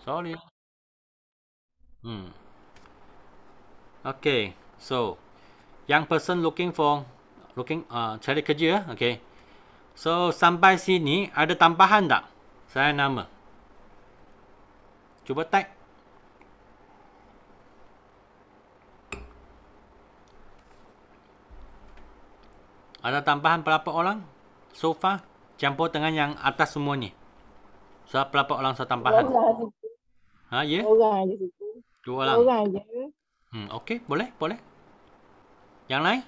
Sorry. Okay. So, young person cari kerja. Okay. So, sampai sini ada tambahan tak? Saya nama. Cuba type. Ada tambahan berapa orang? So far, campur dengan yang atas semua ni. So, berapa orang so Dua tambahan? orang situ. Ha, ya? Dua orang je situ. Dua Dua orang. orang je. Okey, boleh, boleh. Yang lain?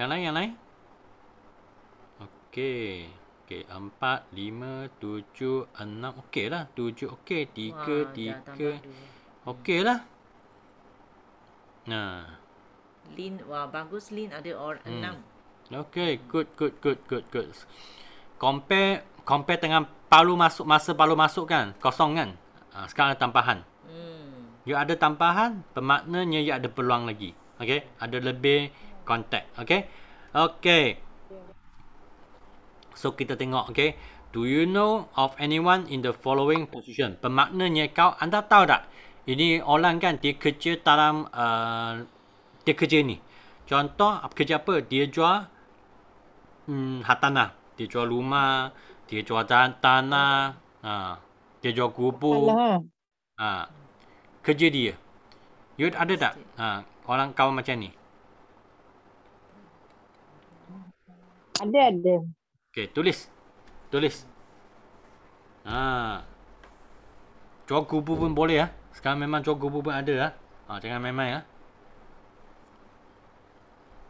Yang lain? Okey. Okey, 4, 5, 7, 6. Okey lah. 7 okey. 3, Wah, dah 3. tambah 2. Okey lah. Nah. Lin, wah bagus Lin ada orang 6. Okey, good, good, good, good, good. Compare dengan masa palu masuk kan? Kosong kan? Sekarang ada tambahan. You ada tambahan, bermaknanya you ada peluang lagi. Okay? Ada lebih kontak. Okay? Okay. So, kita tengok. Okay? Do you know of anyone in the following position? Bermaknanya anda tahu tak? Ini orang kan, dia kerja dalam, dia kerja ni. Contoh, kerja apa? Dia jual hartanah. Dia jual rumah, dia jual tanah, dia jual kubur. Kerja dia. You ada tak? Orang kawan macam ni. Ada. Okay, tulis. Jual kubur pun boleh ya. Sekarang memang jual kubur pun ada lah. Jangan main-main ya.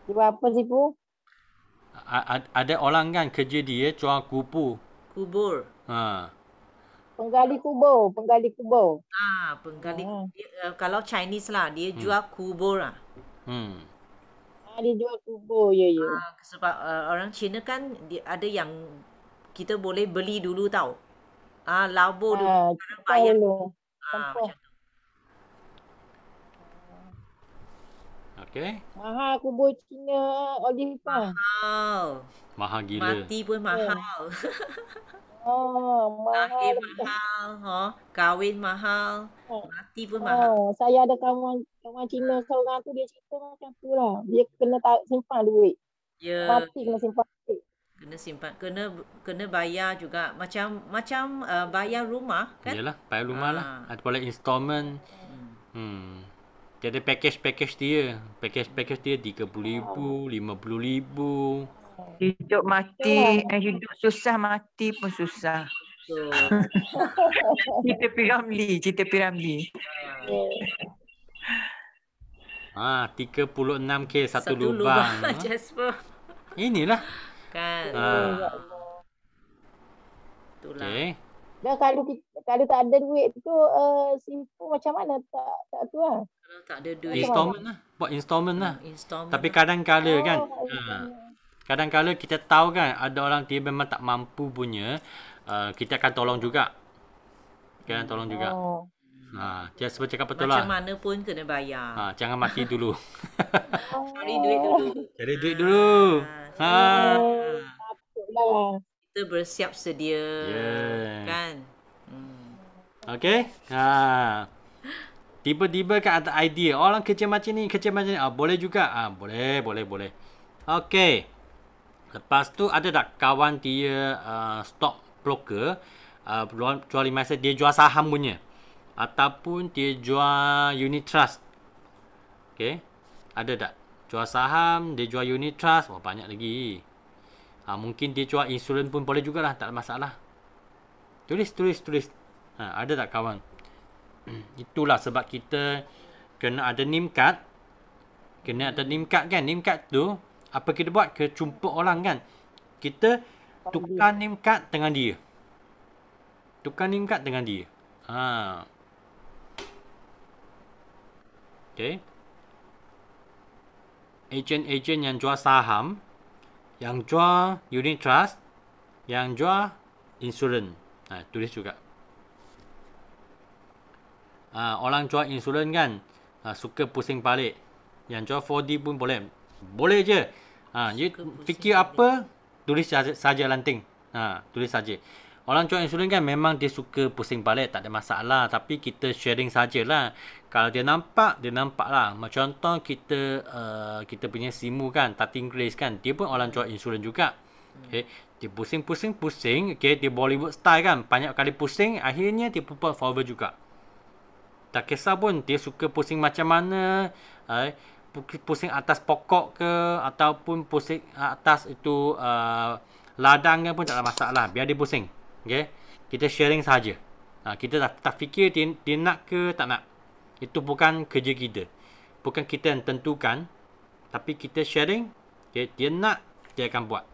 Cuba apa sipu? Ada orang kan kerja dia jual kubur. Kubur. Penggali kubur. Penggali. Kalau Chinese lah, dia jual kubur lah. Dia jual kubur, ya. Sebab orang Cina kan ada yang kita boleh beli dulu tau. Labur dulu, sekarang bayar. Macam tu. Okay. Mahal kubur Cina, Oliver. Mahal gila. Mati pun mahal. Mahal. Lahir mahal, kahwin mahal, mati pun mahal. Saya ada kawan Cina seorang tu, dia cerita macam tu lah. Dia kena simpan duit. Mati kena simpan duit. Kena simpan, kena bayar juga macam bayar rumah kan? Yalah, bayar rumah lah. Ada pula installment. Dia ada package dia. Package dia 30,000, 50,000. Hidup mati, hidup susah mati pun susah. Cerita Piramli. 36K satu lubang. Jasper. Inilah. Kan. Itulah. Okay. Dan kalau tak ada duit tu, simpu macam mana? Tak tu lah. Kalau tak ada duit. Installment lah. Buat installment lah. Installment. Tapi kadang-kala kan. Kadang-kala kita tahu kan ada orang dia memang tak mampu punya. Kita akan tolong juga. Just bercakap betul lah. Macam mana pun kena bayar. Jangan mati dulu. Cari duit dulu. Cari duit dulu. Kita bersiap sedia. Kan? Okay. Tiba-tiba kan ada idea. Orang kerja macam ni. Boleh juga. Boleh. Okay. Lepas tu ada tak kawan dia stock broker. Jual emas, dia jual saham punya. Ataupun dia jual unit trust. Okay. Ada tak? Jual saham, dia jual unit trust. Banyak lagi. Mungkin dia jual insurans pun boleh jugalah. Tak ada masalah. Tulis. Ada tak kawan? Itulah sebab kita kena ada name card. Kan? Name card tu, apa kita buat? Kita jumpa orang kan? Kita tukar name card dengan dia. Okay. Ejen yang jual saham, yang jual unit trust, yang jual insurans. Tulis juga. Orang jual insurans kan, suka pusing balik. Yang jual 4D pun boleh. Boleh je. You fikir apa, tulis saja lanting. Tulis saja. Orang jual insulin kan memang dia suka pusing balik, tak ada masalah. Tapi kita sharing sajalah. Kalau dia nampak lah. Macam contoh kita punya Simu kan, Tatin Grace kan, dia pun orang jual insulin juga. Okay. Dia pusing. Okay. Dia Bollywood style kan, banyak kali pusing, akhirnya dia buat forward juga. Tak kisah pun dia suka pusing macam mana, pusing atas pokok ke, ataupun pusing atas itu ladang ke pun tak ada masalah. Biar dia pusing. Okay. Kita sharing saja. Kita tak fikir dia nak ke tak nak. Itu bukan kerja kita. Bukan kita yang tentukan. Tapi kita sharing. Okay. Dia nak, dia akan buat.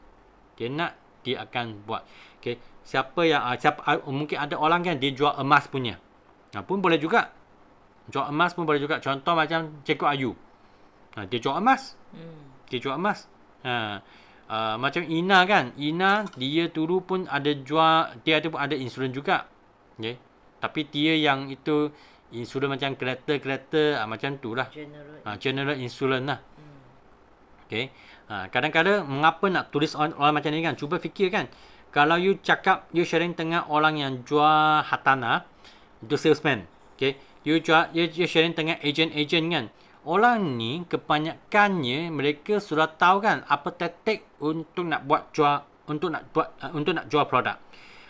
Dia nak, dia akan buat. Okay. Mungkin ada orang kan dia jual emas punya. Pun boleh juga. Jual emas pun boleh juga. Contoh macam Cikgu Ayu. Dia jual emas. Dia jual emas. Macam Ina kan. Ina dia dulu pun ada jual, dia ada insulin juga. Okay. Tapi dia yang itu insulin macam kereta macam tu lah. General insulin lah. Okay. Kadang-kadang mengapa nak tulis orang macam ni kan. Cuba fikir kan. Kalau you cakap, you sharing tengah orang yang jual hartanah, itu salesman. Okay. You sharing tengah agent kan. Orang ni kebanyakannya mereka sudah tahu kan apa taktik untuk nak jual produk.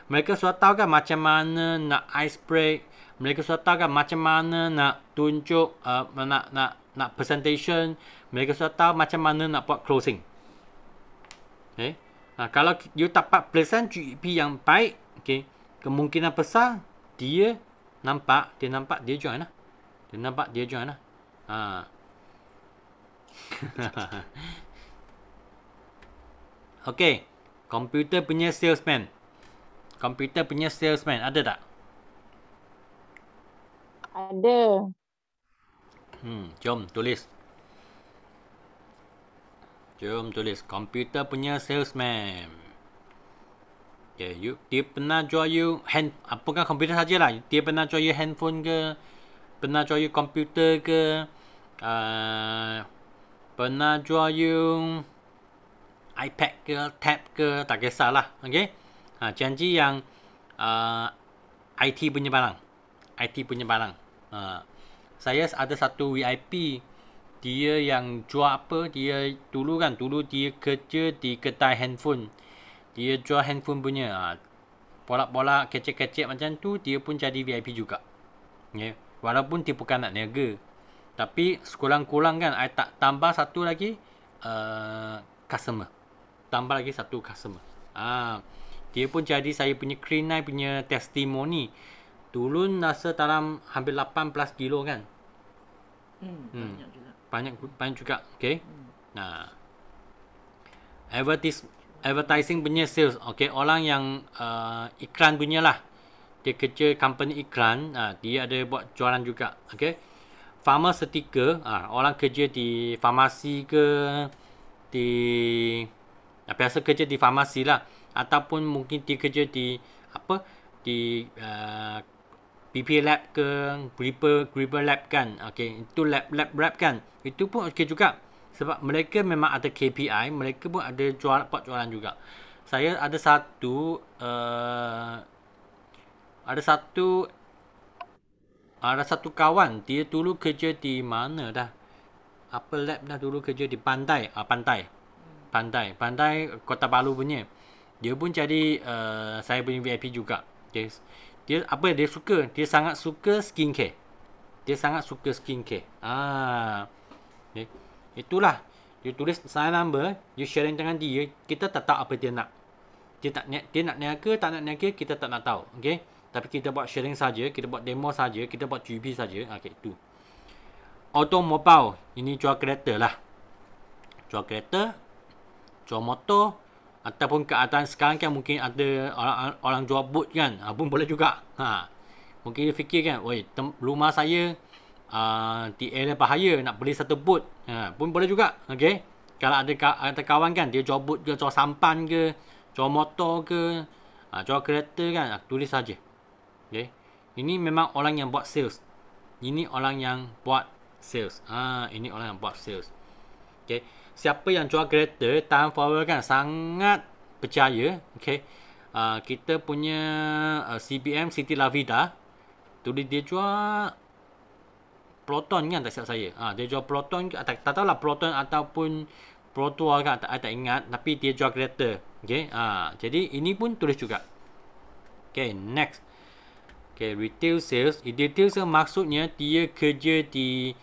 Mereka sudah tahu kan macam mana nak ice break. Mereka sudah tahu kan macam mana nak tunjuk nak presentation. Mereka sudah tahu macam mana nak buat closing. Okay. Kalau you dapat present GP yang baik, okay, kemungkinan besar dia nampak dia join lah. Dia nampak dia join lah. Okay. Komputer punya salesman. Ada tak? Ada. Jom tulis. Komputer punya salesman. Okay, dia pernah jual you bukan komputer sajalah. Dia pernah jual you handphone ke, pernah jual you komputer ke, pernah jual you iPad ke, tab ke, tak kisahlah. Okay. Janji yang IT punya barang. Saya ada satu VIP. Dia yang jual apa? Dia dulu dia kerja di kedai handphone. Dia jual handphone punya. Bola-bola kecil-kecil macam tu, dia pun jadi VIP juga. Okay. Walaupun dia bukan nak niaga. Tapi sekurang-kurang kan, I tak tambah satu lagi customer. Dia pun jadi saya punya Krinai punya testimoni. Dulu rasa dalam hampir 18 kilo kan. Banyak juga. Okay. Advertising punya sales. Okay. Orang yang iklan punya lah. Dia kerja company iklan. Dia ada buat jualan juga. Okay. Pharmaceutical. Orang kerja di farmasi ke. Biasa kerja di farmasi lah. Ataupun mungkin dia kerja di BP lab ke, Gripper lab kan. Okay. Itu lab kan. Itu pun okay juga. Sebab mereka memang ada KPI. Mereka pun ada buat jualan juga. Saya ada satu kawan. Dia dulu kerja di mana dah. Apa lab dah dulu kerja di Pantai. Pantai Kota Baru punya. Dia pun jadi saya punya VIP juga. Okay. Dia suka. Dia sangat suka skincare. Okay. Itulah. Dia tulis saya number. Dia sharing dengan dia. Kita tak tahu apa dia nak. Dia nak niaga, tak nak niaga, kita tak nak tahu. Okay. Tapi kita buat sharing saja. Kita buat demo saja. Kita buat GP saja. Okay, itu. Automobile. Ini jual kereta lah. Jual motor. Ataupun keadaan sekarang kan mungkin ada orang jual boat kan. Pun boleh juga. Mungkin dia fikir kan, rumah saya di area bahaya, nak beli satu boat. Pun boleh juga. Okay. Kalau ada kawan kan, dia jual boat ke, jual sampan ke, jual motor ke, jual kereta kan, tulis saja. Okay. Ini memang orang yang buat sales. Ini orang yang buat sales. Okay. Siapa yang jual kereta, tahan forward kan, sangat percaya. Okay. kita punya CBM Siti Lavida, tulis dia jual Proton kan, tak silap saya. Dia jual Proton, tak tahulah Proton ataupun Pro Tour kan, tak ingat, tapi dia jual kereta. Okay, jadi ini pun tulis juga. Okay, next. Okay, retail sales. Retail sales maksudnya dia kerja di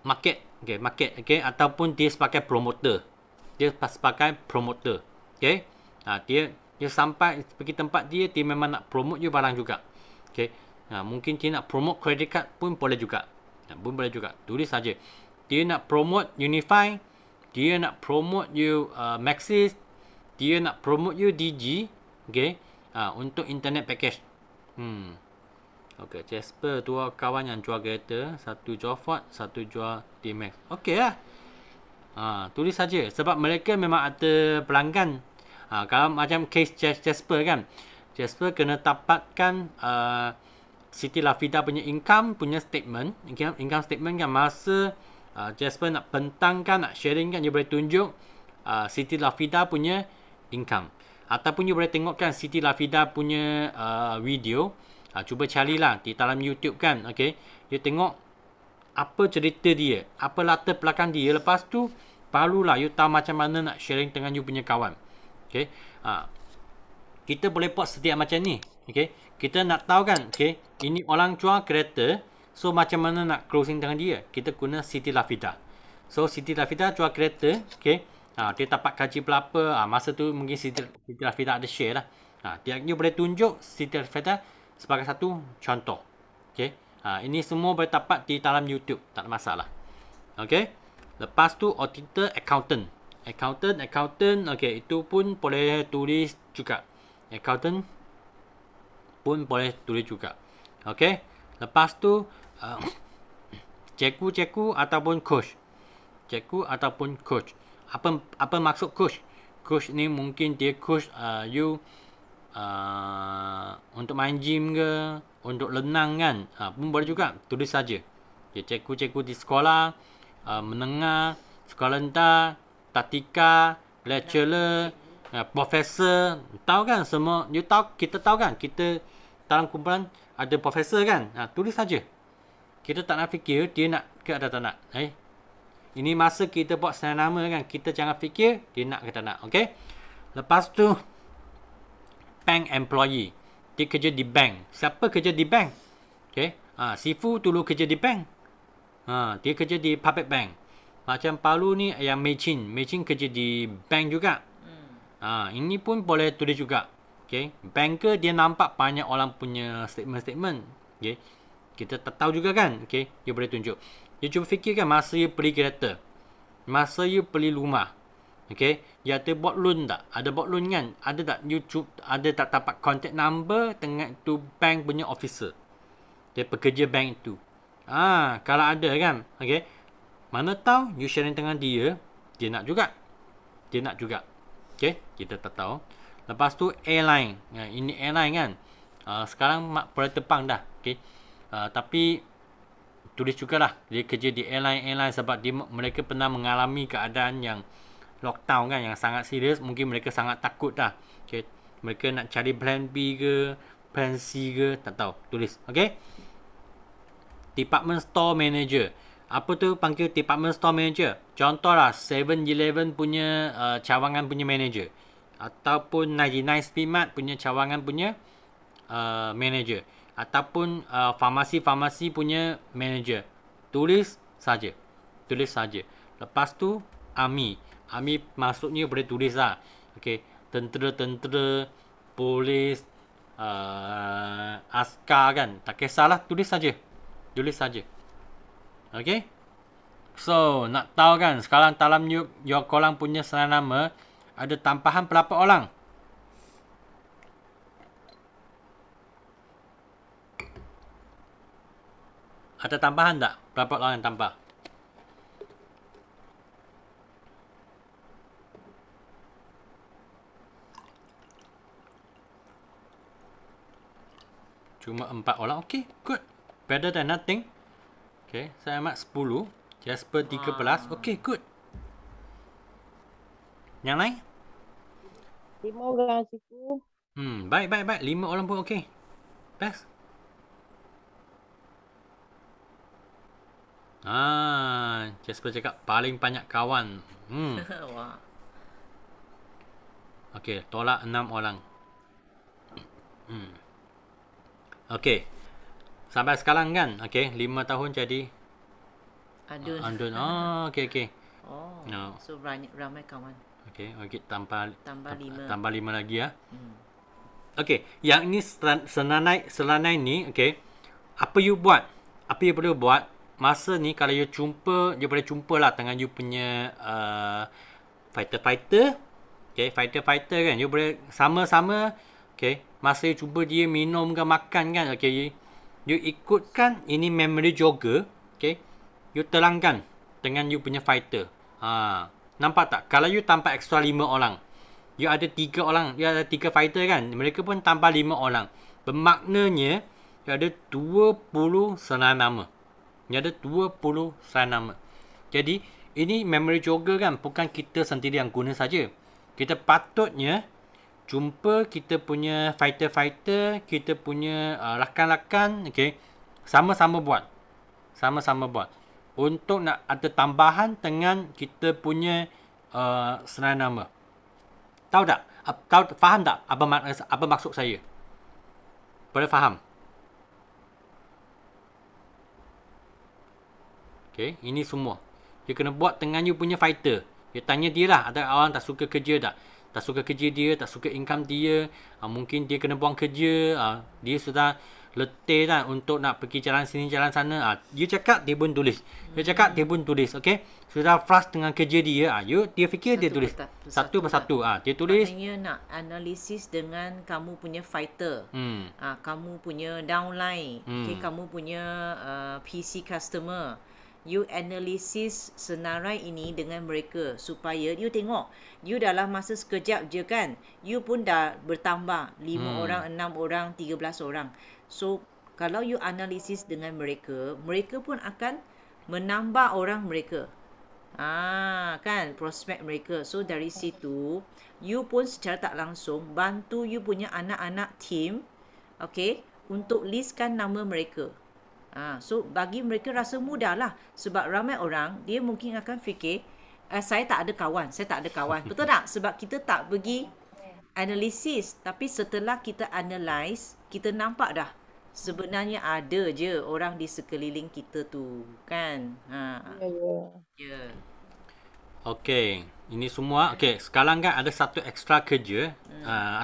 market. Okay, market. Okay, ataupun dia sebagai promoter. Dia sebagai promoter. Okay, dia sampai pergi tempat dia memang nak promote je barang juga. Okay, mungkin dia nak promote credit card pun boleh juga. Tulis saja. Dia nak promote Unify, dia nak promote you Maxis, dia nak promote you DG. Okay, untuk internet package. Okay, Jasper dua kawan yang jual kereta, satu jual Ford, satu jual D-Max. Okay lah. Tulis saja sebab mereka memang ada pelanggan. Kalau macam case Jasper kan, Jasper kena dapatkan Siti Lavida punya income punya statement. Income statement kan, masa Jasper nak bentangkan, nak sharing kan, dia boleh tunjuk Siti Lavida punya income. Ataupun you boleh tengokkan Siti Lavida punya video. Cuba carilah di dalam YouTube kan. Okay, you tengok apa cerita dia, apa latar belakang dia. Lepas tu barulah you tahu macam mana nak sharing dengan you punya kawan. Okay, kita boleh buat setiap macam ni. Okay, kita nak tahu kan, okay, ini orang jual kereta, so macam mana nak closing dengan dia, kita guna Siti Lavida. So Siti Lavida jual kereta. Okay, dia dapat gaji berapa, masa tu mungkin Siti Lavida ada share lah. Dia boleh tunjuk Siti Lavida sebagai satu contoh. Okay, ini semua boleh dapat di dalam YouTube, tak ada masalah. Okay, lepas tu auditor, accountant. Okay, itu pun boleh tulis juga. Accountant pun boleh tulis juga. Okay, lepas tu cikgu ataupun coach. Apa maksud coach? Coach ni mungkin dia coach you untuk main gym ke, untuk renang kan, pun boleh juga, tulis saja. Okay, cikgu-cikgu di sekolah menengah, sekolah rendah, tatika, lecturer, profesor, tahu kan semua, you tahu, kita tahu kan, kita dalam kumpulan ada profesor kan, tulis saja. Kita tak nak fikir dia nak ke atau tak nak. Ini masa kita buat nama kan, kita jangan fikir dia nak ke tak nak. Okay, lepas tu bank employee, dia kerja di bank. Siapa kerja di bank? Okay, Sifu dulu kerja di bank. Dia kerja di public bank. Macam Palu ni yang Mechin kerja di bank juga. Ini pun boleh tulis juga. Okay, banker dia nampak banyak orang punya statement. Okay, kita tak tahu juga kan. Okay, dia boleh tunjuk. Dia cuba fikirkan masa you beli kereta, masa you beli rumah. Okay, dia ada buat loan tak? Ada buat loan kan? Ada tak YouTube, ada tak dapat contact number dengan tu bank punya officer, dia pekerja bank itu. Kalau ada kan. Okay, mana tahu you sharing dengan dia nak juga. Okay, kita tak tahu. Lepas tu airline. Ini airline kan. Sekarang boleh terbang dah. Okay, tapi tulis jugalah dia kerja di airline sebab mereka pernah mengalami keadaan yang lockdown kan, yang sangat serius. Mungkin mereka sangat takut dah. Okay, mereka nak cari plan B ke, plan C ke, tak tahu. Tulis. Okay, department store manager. Apa tu panggil department store manager? Contohlah 7-Eleven punya cawangan punya manager, ataupun 99 Speedmart punya cawangan punya manager, ataupun farmasi punya manager. Tulis saja. Lepas tu army maksudnya boleh tulis lah. Okay, tentera, polis, askar kan, tak kisahlah, tulis saja. Okay, so nak tahu kan sekarang dalam your korang punya nama ada tambahan berapa orang? Ada tambahan tak? Berapa orang yang tambah? Cuma 4 orang. Okay, good. Better than nothing. Okay, saya amat 10. Jasper 13. Okay, good. Yang lain? 5 orang situ. Baik. 5 orang pun okey. Best. Jasper cakap paling banyak kawan. Wah. Okey, tolak 6 orang. Okey. Sampai sekarang kan? Okey, 5 tahun jadi Adun. Andun. Okey. Oh. No. So ramai kawan. Okey, tambah 5. tambah 5 lagi ya. Okey, yang ini selanai ni, okey. Apa you buat? Apa you perlu buat? Masa ni kalau you jumpa, you boleh jumpa lah dengan you punya fighter. Okay, fighter kan. You boleh sama-sama. Okay, masa you jumpa dia minum ke makan kan. Okay, you ikutkan ini memory jogger. Okay, you terangkan dengan you punya fighter. Nampak tak? Kalau you tambah extra 5 orang, you ada 3 orang, you ada 3 fighter kan. Mereka pun tambah 5 orang. Bermaknanya you ada 20 senarai nama. You ada 20 senarai nama. Jadi ini memory jogger kan, bukan kita sendiri yang guna saja. Kita patutnya jumpa kita punya fighter, kita punya rakan-rakan, okay, sama-sama buat. Untuk nak ada tambahan dengan kita punya senarai nama. Tahu tak? Faham tak apa maksud saya? Boleh faham? Okay, ini semua. Dia kena buat dengan you punya fighter. Dia tanya dia lah, ada orang tak suka kerja tak? Tak suka kerja dia, tak suka income dia. Mungkin dia kena buang kerja. Dia sudah letih kan untuk nak pergi jalan sini, jalan sana. Dia cakap, dia pun tulis. Okay? Sudah frust dengan kerja dia. Dia fikir dia tulis. Satu persatu. Dia tulis. Maknanya nak analisis dengan kamu punya fighter. Kamu punya downline. Okay, kamu punya PC customer. You analisis senarai ini dengan mereka supaya you tengok you dalam masa sekejap je kan you pun dah bertambah 5 orang, 6 orang, 13 orang. So kalau you analisis dengan mereka pun akan menambah orang mereka. Kan prospek mereka. So dari situ you pun secara tak langsung bantu you punya anak-anak team, okay, untuk listkan nama mereka. So bagi mereka rasa mudah lah. Sebab ramai orang dia mungkin akan fikir saya tak ada kawan. Betul tak? Sebab kita tak pergi analisis. Tapi setelah kita analyse, kita nampak dah sebenarnya ada je orang di sekeliling kita tu kan. Ya. Okey, ini semua. Okey, sekarang kan ada satu extra kerja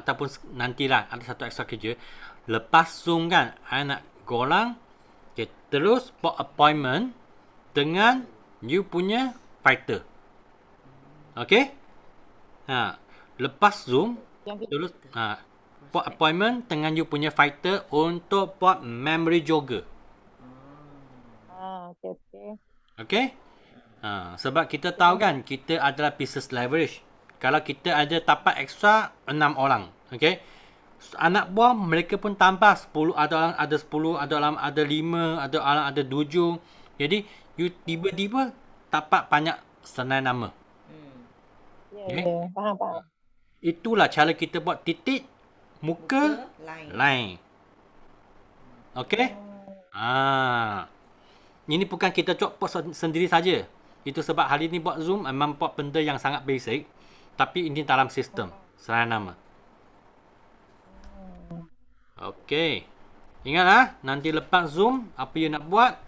ataupun nantilah ada satu extra kerja. Lepas Zoom kan, I nak korang terus buat appointment dengan you punya fighter. Okay? Lepas Zoom, terus buat appointment dengan you punya fighter untuk buat memory jogger. Okay? Sebab kita tahu kan, kita adalah business leverage. Kalau kita ada tapak extra 6 orang. Okay? Anak buah mereka pun tambah 10, ada orang ada 10, ada orang ada 5, ada orang ada 7. Jadi you tiba-tiba dapat banyak senarai nama. Faham. Itulah cara kita buat titik muka line. Okey? Ini bukan kita buat sendiri saja. Itu sebab hari ni buat Zoom memang buat benda yang sangat basic, tapi ini dalam sistem senarai nama. Okey. Ingatlah, nanti lepas Zoom, apa you nak buat?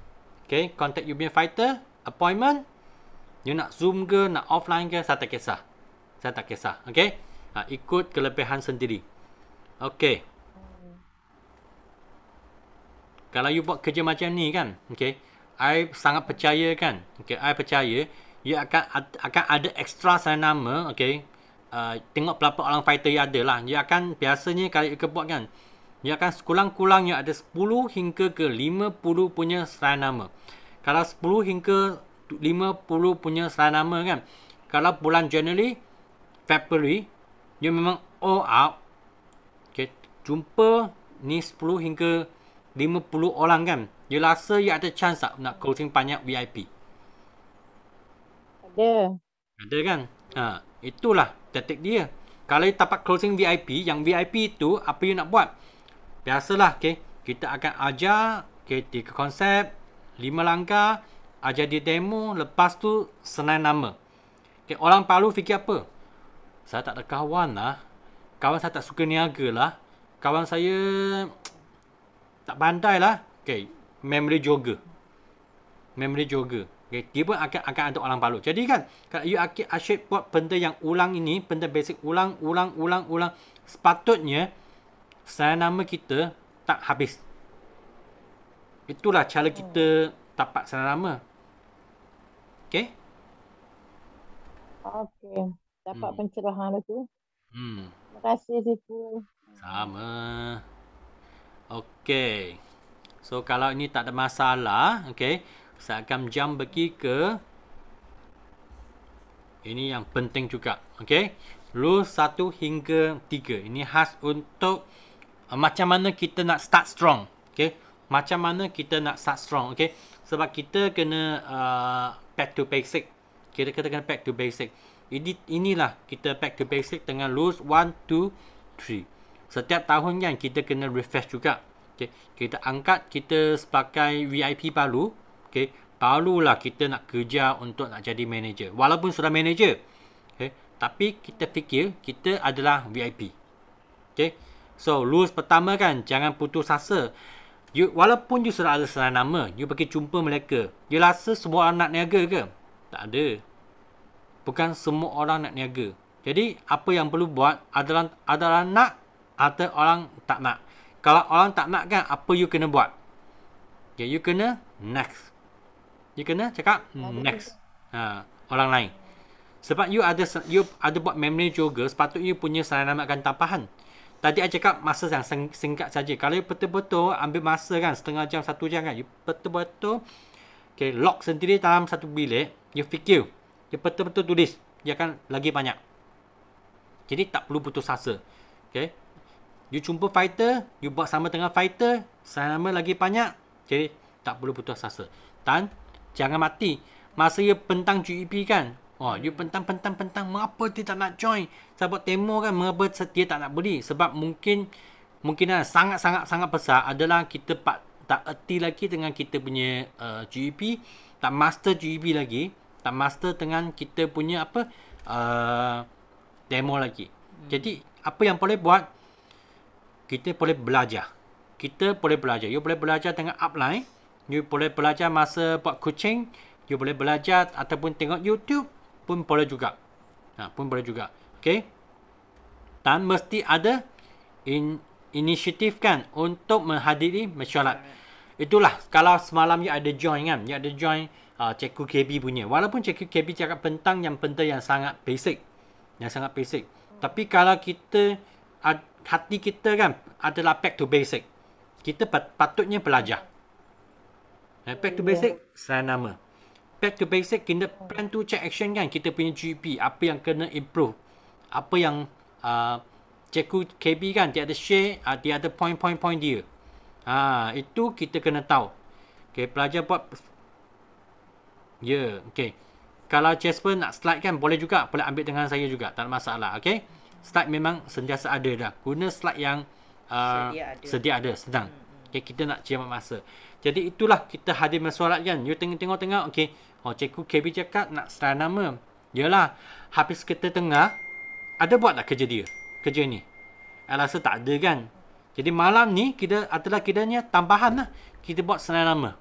Okey, contact you punya fighter, appointment. You nak Zoom ke, nak offline ke, saya tak kisah. Okey? Ikut kelebihan sendiri. Okey. Kalau you buat kerja macam ni kan, okey, I sangat percaya kan. Okey, I percaya you akan ada extra senarai nama, okey. Tengok berapa orang fighter you ada lah. You akan biasanya kalau you buat kan, dia akan sekurang-kurangnya ada 10 hingga ke 50 punya senarai nama. Kalau 10 hingga 50 punya senarai nama kan. Kalau bulan January, February, dia memang all out. Okay, jumpa ni 10 hingga 50 orang kan. Dia rasa dia ada chance tak nak closing banyak VIP? Ada. Ada kan? Itulah taktik dia. Kalau you dapat closing VIP, yang VIP itu apa you nak buat? Biasalah, okay. Kita akan ajar, okay, 3 konsep, 5 langkah, ajar dia demo, lepas tu senang nama. Okay, orang Palu fikir apa? Saya tak ada kawan lah. Kawan saya tak suka niaga lah. Kawan saya tak pandai lah. Okay, memory jogger. Memory jogger. Okay, dia pun akan ada orang Palu. Jadi kan, kalau you asyik buat benda yang ulang ini, benda basic ulang. Sepatutnya, saya nama kita tak habis. Itulah cara kita dapat sana nama. Okay? Okey. Dapat pencerahan tu. Terima kasih Sifu. Sama. Okay. So, kalau ini tak ada masalah, okay, saya akan jump pergi ke ini yang penting juga. Okay. Rule 1 hingga 3. Ini khas untuk macam mana kita nak start strong. Okay. Macam mana kita nak start strong. Okay. Sebab kita kena back to basic. Kita kena back to basic. Inilah kita back to basic dengan rules 1, 2, 3. Setiap tahun kan kita kena refresh juga. Okay. Kita angkat kita sebagai VIP baru. Okay. Barulah kita nak kerja untuk nak jadi manager. Walaupun sudah manager. Okay. Tapi kita fikir kita adalah VIP. Okay. So rules pertama kan, jangan putus asa. Walaupun you sudah ada sana nama, you pergi jumpa mereka. You rasa semua orang nak niaga ke? Tak ada. Bukan semua orang nak niaga. Jadi apa yang perlu buat adalah nak atau orang tak nak. Kalau orang tak nak kan, apa you kena buat? Okay, you kena next. You kena cakap next. Orang lain. Sebab you ada buat memory juga, sepatutnya you punya sana nama akan tampahan. Tadi saya cakap masa yang singkat saja. Kalau you betul-betul ambil masa kan, setengah jam, 1 jam kan, you betul-betul lock sendiri dalam satu bilik, you fikir. You betul-betul tulis. Dia akan lagi banyak. Jadi tak perlu putus asa. Okay. You jumpa fighter, you buat sama dengan fighter, sama lagi banyak. Jadi tak perlu putus asa. Dan jangan mati. Masa you pentang GEP kan, you pentang, mengapa dia tak nak join? Saya buat demo kan, mengapa dia tak nak beli? Sebab mungkin sangat besar adalah kita tak erti lagi dengan kita punya GEP, tak master GEP lagi, tak master dengan kita punya demo lagi. Jadi apa yang boleh buat? Kita boleh belajar. You boleh belajar dengan upline. You boleh belajar masa buat coaching. You boleh belajar ataupun tengok YouTube pun boleh juga. Okay. Dan mesti ada inisiatif kan untuk menghadiri mesyuarat. Itulah kalau semalam you ada join kan. You ada join Cikgu KB punya. Walaupun Cikgu KB cakap tentang yang benda yang sangat basic. Tapi kalau kita hati kita kan adalah back to basic. Kita patutnya belajar. Back to basic, sana nama. Back to basic, kita plan to check action kan. Kita punya GP, apa yang kena improve. Apa yang Cikgu KB kan, dia ada share, dia ada point dia. Itu kita kena tahu. Okay, pelajar buat. Okay. Kalau Jasper nak slide kan, boleh juga. Boleh ambil dengan saya juga, tak ada masalah. Okay. Slide memang sentiasa ada dah. Guna slide yang sedia ada, senang. Okay, kita nak jimat masa. Jadi itulah kita hadir mesyuarat kan. You tengok. Okay. Cikgu KB cakap nak slide nama. Yalah, habis kita tengah, ada buat tak kerja dia? Kerja ni? Saya rasa tak ada kan. Jadi malam ni, kiranya tambahan lah. Kita buat slide nama.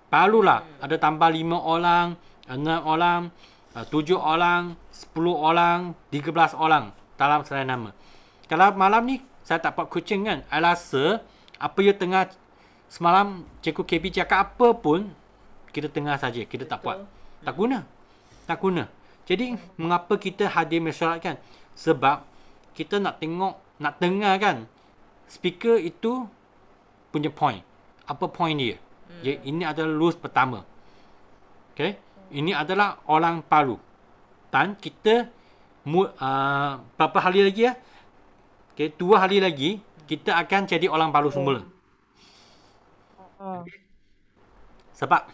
Barulah, ada tambah 5 orang, 6 orang, 7 orang, 10 orang, 13 orang dalam slide nama. Kalau malam ni, saya tak buat coaching kan. Saya rasa, apa yang tengah semalam Cikgu KB cakap apa pun, kita tengah saja. Kita tak buat. Tak guna. Jadi, mengapa kita hadir mesyuarat kan? Sebab, kita nak dengar kan, speaker itu punya point. Apa point dia? Jadi, ini adalah rules pertama. Okay? Ini adalah orang Palu. Dan kita berapa hari lagi ya? Okay, 2 hari lagi kita akan jadi orang Palu semula. Sebab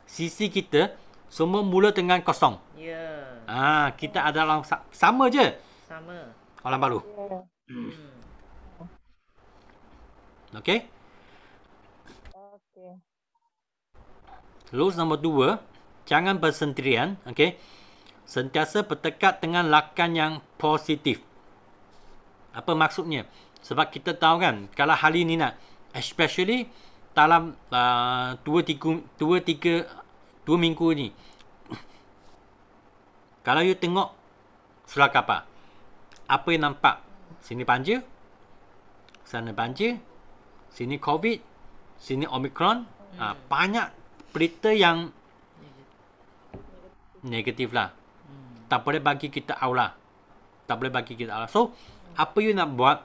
sisi kita semua mula dengan kosong. Kita adalah sama je. Sama. Orang baru. Okey. Okey. Rules nombor 2, jangan bersendirian. Okey. Sentiasa bertekad dengan lakan yang positif. Apa maksudnya? Sebab kita tahu kan, kalau hari ni nak, especially dalam 2 minggu ni, kalau you tengok surat khabar, apa yang nampak? Sini banjir, sana banjir, sini COVID, sini Omicron. Banyak berita yang negatif lah. Tak boleh bagi kita aula. Tak boleh bagi kita aula. So, apa you nak buat?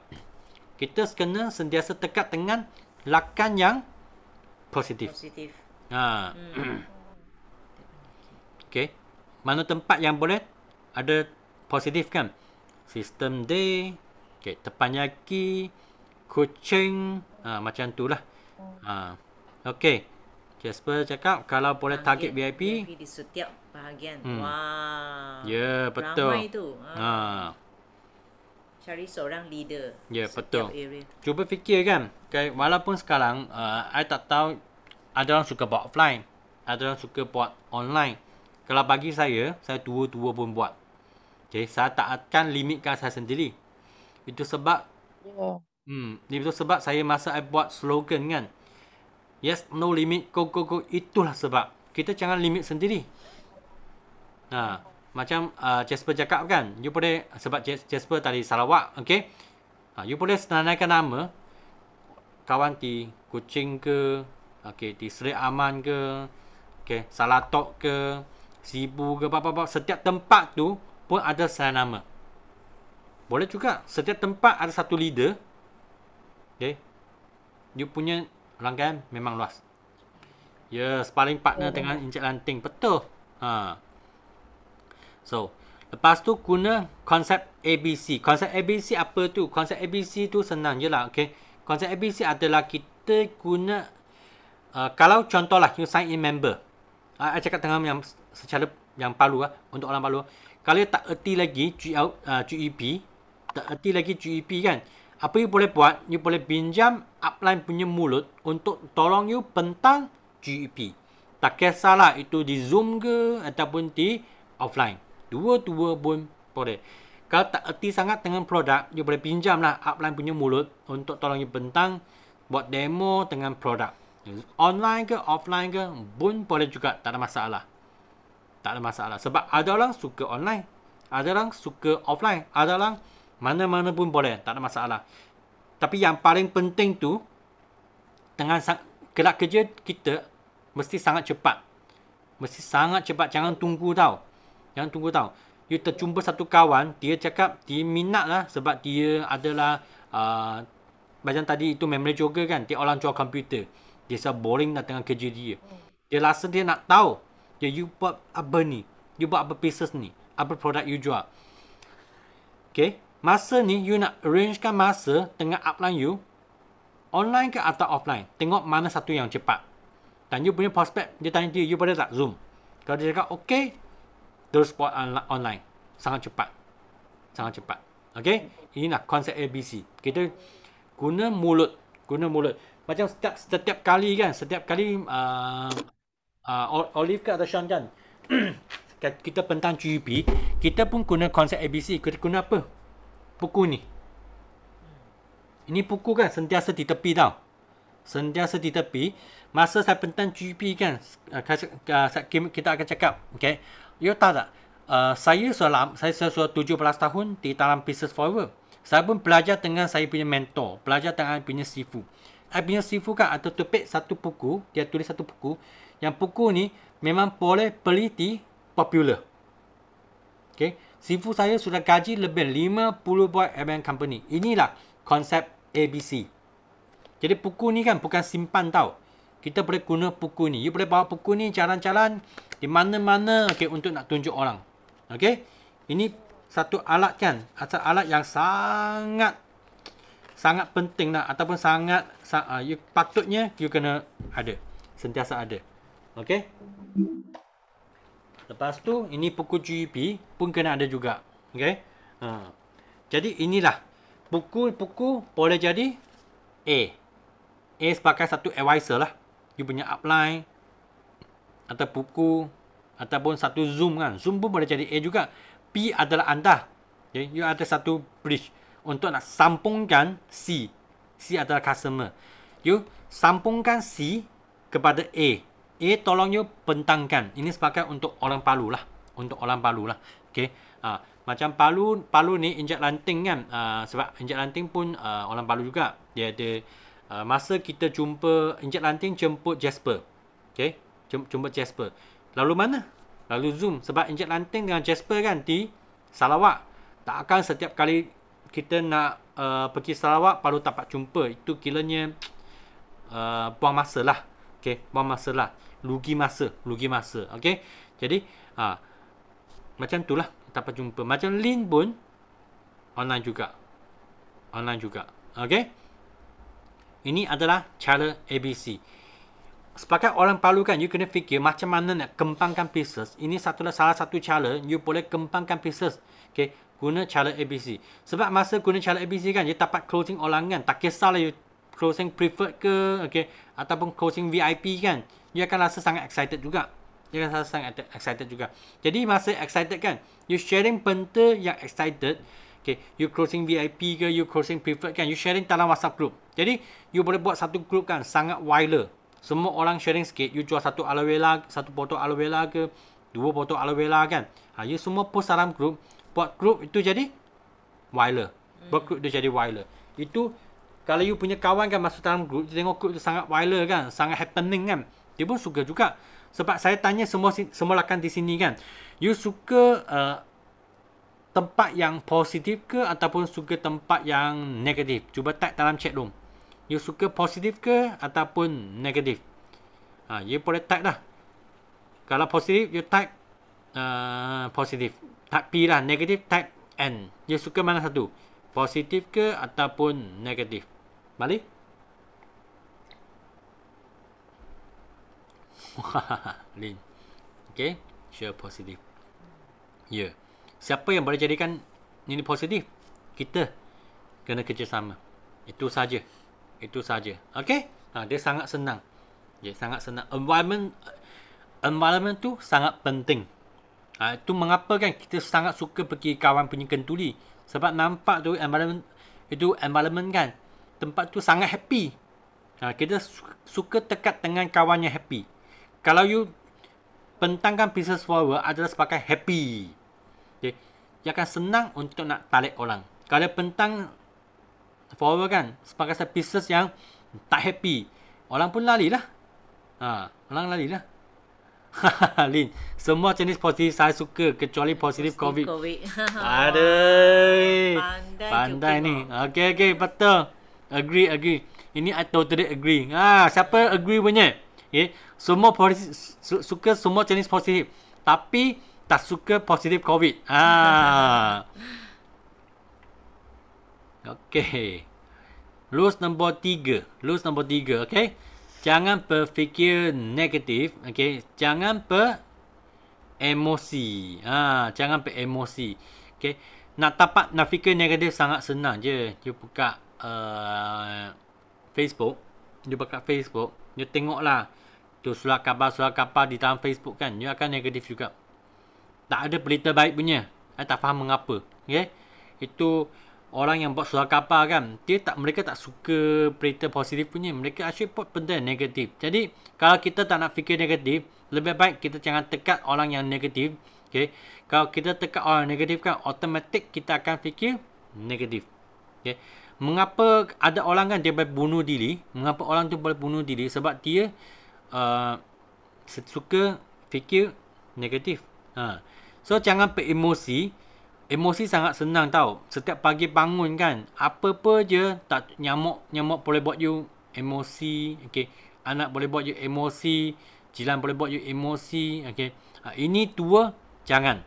Kita kena sentiasa tekad dengan lakan yang positif. Okay. Mana tempat yang boleh ada positif kan? Sistem D, okay, Teppanyaki, Kuching, macam tu lah. Okay. Jasper cakap kalau boleh target VIP di setiap bahagian. Wah. Ya, betul. Ramai tu. Cari seorang leader. Ya, betul. Area. Cuba fikir kan. Okay, walaupun sekarang I tak tahu ada orang suka buat offline, ada orang suka buat online. Kalau bagi saya dua-dua pun buat. Okay, saya tak akan limitkan saya sendiri. Itu sebab itu sebab saya masa I buat slogan kan. Yes, no limit, go, go, go. Itulah sebab. Kita jangan limit sendiri. Macam Jasper cakap kan. You boleh, sebab Jasper tadi Sarawak, okay. You boleh senaraikan nama. Kawan di Kuching ke, okay, di Seri Aman ke, okay, Salatok ke, Sibu ke, apa-apa. Setiap tempat tu pun ada senarai nama. Boleh juga. Setiap tempat ada satu leader. Okay. You punya rangkaian memang luas. Ya, paling partner dengan Encik Lanting. Betul. So, lepas tu guna konsep ABC. Konsep ABC apa tu? Konsep ABC tu senang je lah. Okay. Konsep ABC adalah kita guna, kalau contohlah, you sign in member. I cakap dengan yang secara yang palu lah, untuk orang palu. Kalau tak erti lagi GEP, tak erti lagi GEP kan. Apa you boleh buat? You boleh pinjam upline punya mulut untuk tolong you pentang GEP. Tak kisahlah itu di Zoom ke ataupun di offline. Dua-dua pun boleh. Kalau tak erti sangat dengan produk, you boleh pinjam lah upline punya mulut untuk tolong you pentang buat demo dengan produk. Online ke offline ke pun boleh juga, tak ada masalah. Tak ada masalah. Sebab ada orang suka online, ada orang suka offline, ada orang mana-mana pun boleh, tak ada masalah. Tapi yang paling penting tu, dengan gerak kerja kita mesti sangat cepat. Mesti sangat cepat, jangan tunggu tau. Jangan tunggu tau. You terjumpa satu kawan, dia cakap dia minat lah sebab dia adalah macam tadi itu memory jogger kan, dia orang jual komputer. Dia rasa boring nak dengan kerja dia. Dia rasa dia nak tahu, you buat apa ni, you buat apa business ni, apa produk you jual. Okay. Masa ni, you nak arrangekan masa dengan upline you, online ke atau offline. Tengok mana satu yang cepat. Dan you punya prospect, dia tanya dia, you boleh tak Zoom? Kalau dia cakap, okay, terus buat online. Sangat cepat. Sangat cepat. Okay? Inilah konsep ABC. Kita guna mulut. Guna mulut. Macam setiap kali kan, setiap kali Olive ke atau Sean kan, kita pentang GEP, kita pun guna konsep ABC. Kita guna apa? Buku ni. Ini buku kan sentiasa di tepi tau. Sentiasa di tepi. Masa saya pentang GP kan, kita akan cakap, okay, you tahu tak, saya sudah 17 tahun di dalam Business Forever. Saya pun belajar dengan saya punya mentor, belajar dengan saya punya sifu. Saya punya sifu kan ada topik satu buku, dia tulis satu buku. Yang buku ni memang boleh beli di Popular. Okay. Sifu saya sudah gaji lebih 50 buat M&M company. Inilah konsep ABC. Jadi buku ni kan bukan simpan tau. Kita boleh guna buku ni. You boleh bawa buku ni jalan-jalan di mana-mana, okay, untuk nak tunjuk orang. Okay. Ini satu alat kan. Satu alat yang sangat penting lah. Ataupun patutnya you kena ada. Sentiasa ada. Okay. Lepas tu, ini buku GEP pun kena ada juga. Okay. Jadi inilah. Buku boleh jadi A. A sebagai satu advisor lah. You punya upline. Atau buku. Ataupun satu Zoom kan. Zoom pun boleh jadi A juga. B adalah anda. Okay. You ada satu bridge. Untuk nak sambungkan C. C adalah customer. You sambungkan C kepada A. A tolong you bentangkan. Ini sebagai untuk orang Palu lah. Untuk orang Palu lah. Okay. Macam Palu ni injak lanting kan. Sebab injak lanting pun orang Palu juga. Dia ada masa kita jumpa injak lanting jemput Jasper. Okay. Jemput Jasper. Lalu mana? Lalu Zoom. Sebab injak lanting dengan Jasper kan di Sarawak. Tak akan setiap kali kita nak pergi Sarawak Palu dapat jumpa. Itu kiranya buang masa lah. Okay. Buang masa lah. Rugi masa. Okay. Jadi macam tu lah dapat jumpa. Macam Lin pun online juga. Okay. Ini adalah cara ABC. Sebagai orang Palu kan, you kena fikir macam mana nak kembangkan business. Ini salah satu cara you boleh kembangkan business. Okay. Guna cara ABC. Sebab masa guna cara ABC kan, you dapat closing orang kan. Tak kisahlah you closing preferred ke, okay, ataupun closing VIP kan. You akan rasa sangat excited juga. Jadi masa excited kan, you sharing benda yang excited. Okay, you closing VIP ke, you closing preferred kan, you sharing dalam WhatsApp group. Jadi you boleh buat satu group kan, sangat wider. Semua orang sharing sikit. You jual satu aloe vera, satu botol aloe vera ke, 2 botol aloe vera kan. You semua post dalam group. Buat group itu jadi wider. Itu kalau you punya kawan kan masuk dalam group, tengok group itu sangat wider kan, sangat happening kan. Dia pun suka juga. Sebab saya tanya semua rakan di sini kan, you suka tempat yang positif ke ataupun suka tempat yang negatif? Cuba type dalam chat room. You suka positif ke ataupun negatif? You boleh type lah. Kalau positif, you type positif. Type P lah. Negatif, type N. You suka mana satu? Positif ke ataupun negatif? Balik? Lin. Okay. Sure positif. Ya. Yeah. Siapa yang boleh jadikan ini positif? Kita kena kerjasama. Itu saja. Okay. Dia sangat senang. Sangat senang. Environment tu sangat penting. Itu mengapa kan kita sangat suka pergi kawan punya kentuli. Sebab nampak tu environment kan. Tempat tu sangat happy. Kita suka dekat dengan kawan yang happy. Kalau you bentangkan business forward adalah sebagai happy. Okay. Dia akan senang untuk nak tarik orang. Kalau bentang forward kan sebagai business yang tak happy, orang pun lalilah. Orang lalilah. Lin, semua jenis positif saya suka kecuali positif COVID. Aduh. Pandai ni. Okay, betul. Agree. Ini I totally agree. Siapa agree punya? Okay. Semua positif, suka semua jenis positif. Tapi tak suka positif COVID. Okay. Rules nombor 3. Okay. Jangan berfikir negatif. Okay. Jangan beremosi. Okay. Nak fikir negatif sangat senang je. You buka Facebook. You tengoklah. Tu surat khabar di dalam Facebook kan. You akan negatif juga. Tak ada berita baik punya. Saya tak faham mengapa. Okay. Itu orang yang buat surat khabar kan. Mereka tak suka berita positif punya. Mereka asyik buat benda negatif. Jadi kalau kita tak nak fikir negatif, lebih baik kita jangan tekat orang yang negatif. Okay. Kalau kita tekat orang negatif kan, automatik kita akan fikir negatif. Okay. Mengapa ada orang kan dia boleh bunuh diri? Mengapa orang tu boleh bunuh diri? Sebab dia suka fikir negatif. So jangan beremosi. Emosi sangat senang tau. Setiap pagi bangun kan, apa-apa je tak nyamuk boleh buat you emosi. Okay. Anak boleh buat you emosi. Jiran boleh buat you emosi. Okay. Ini dua jangan.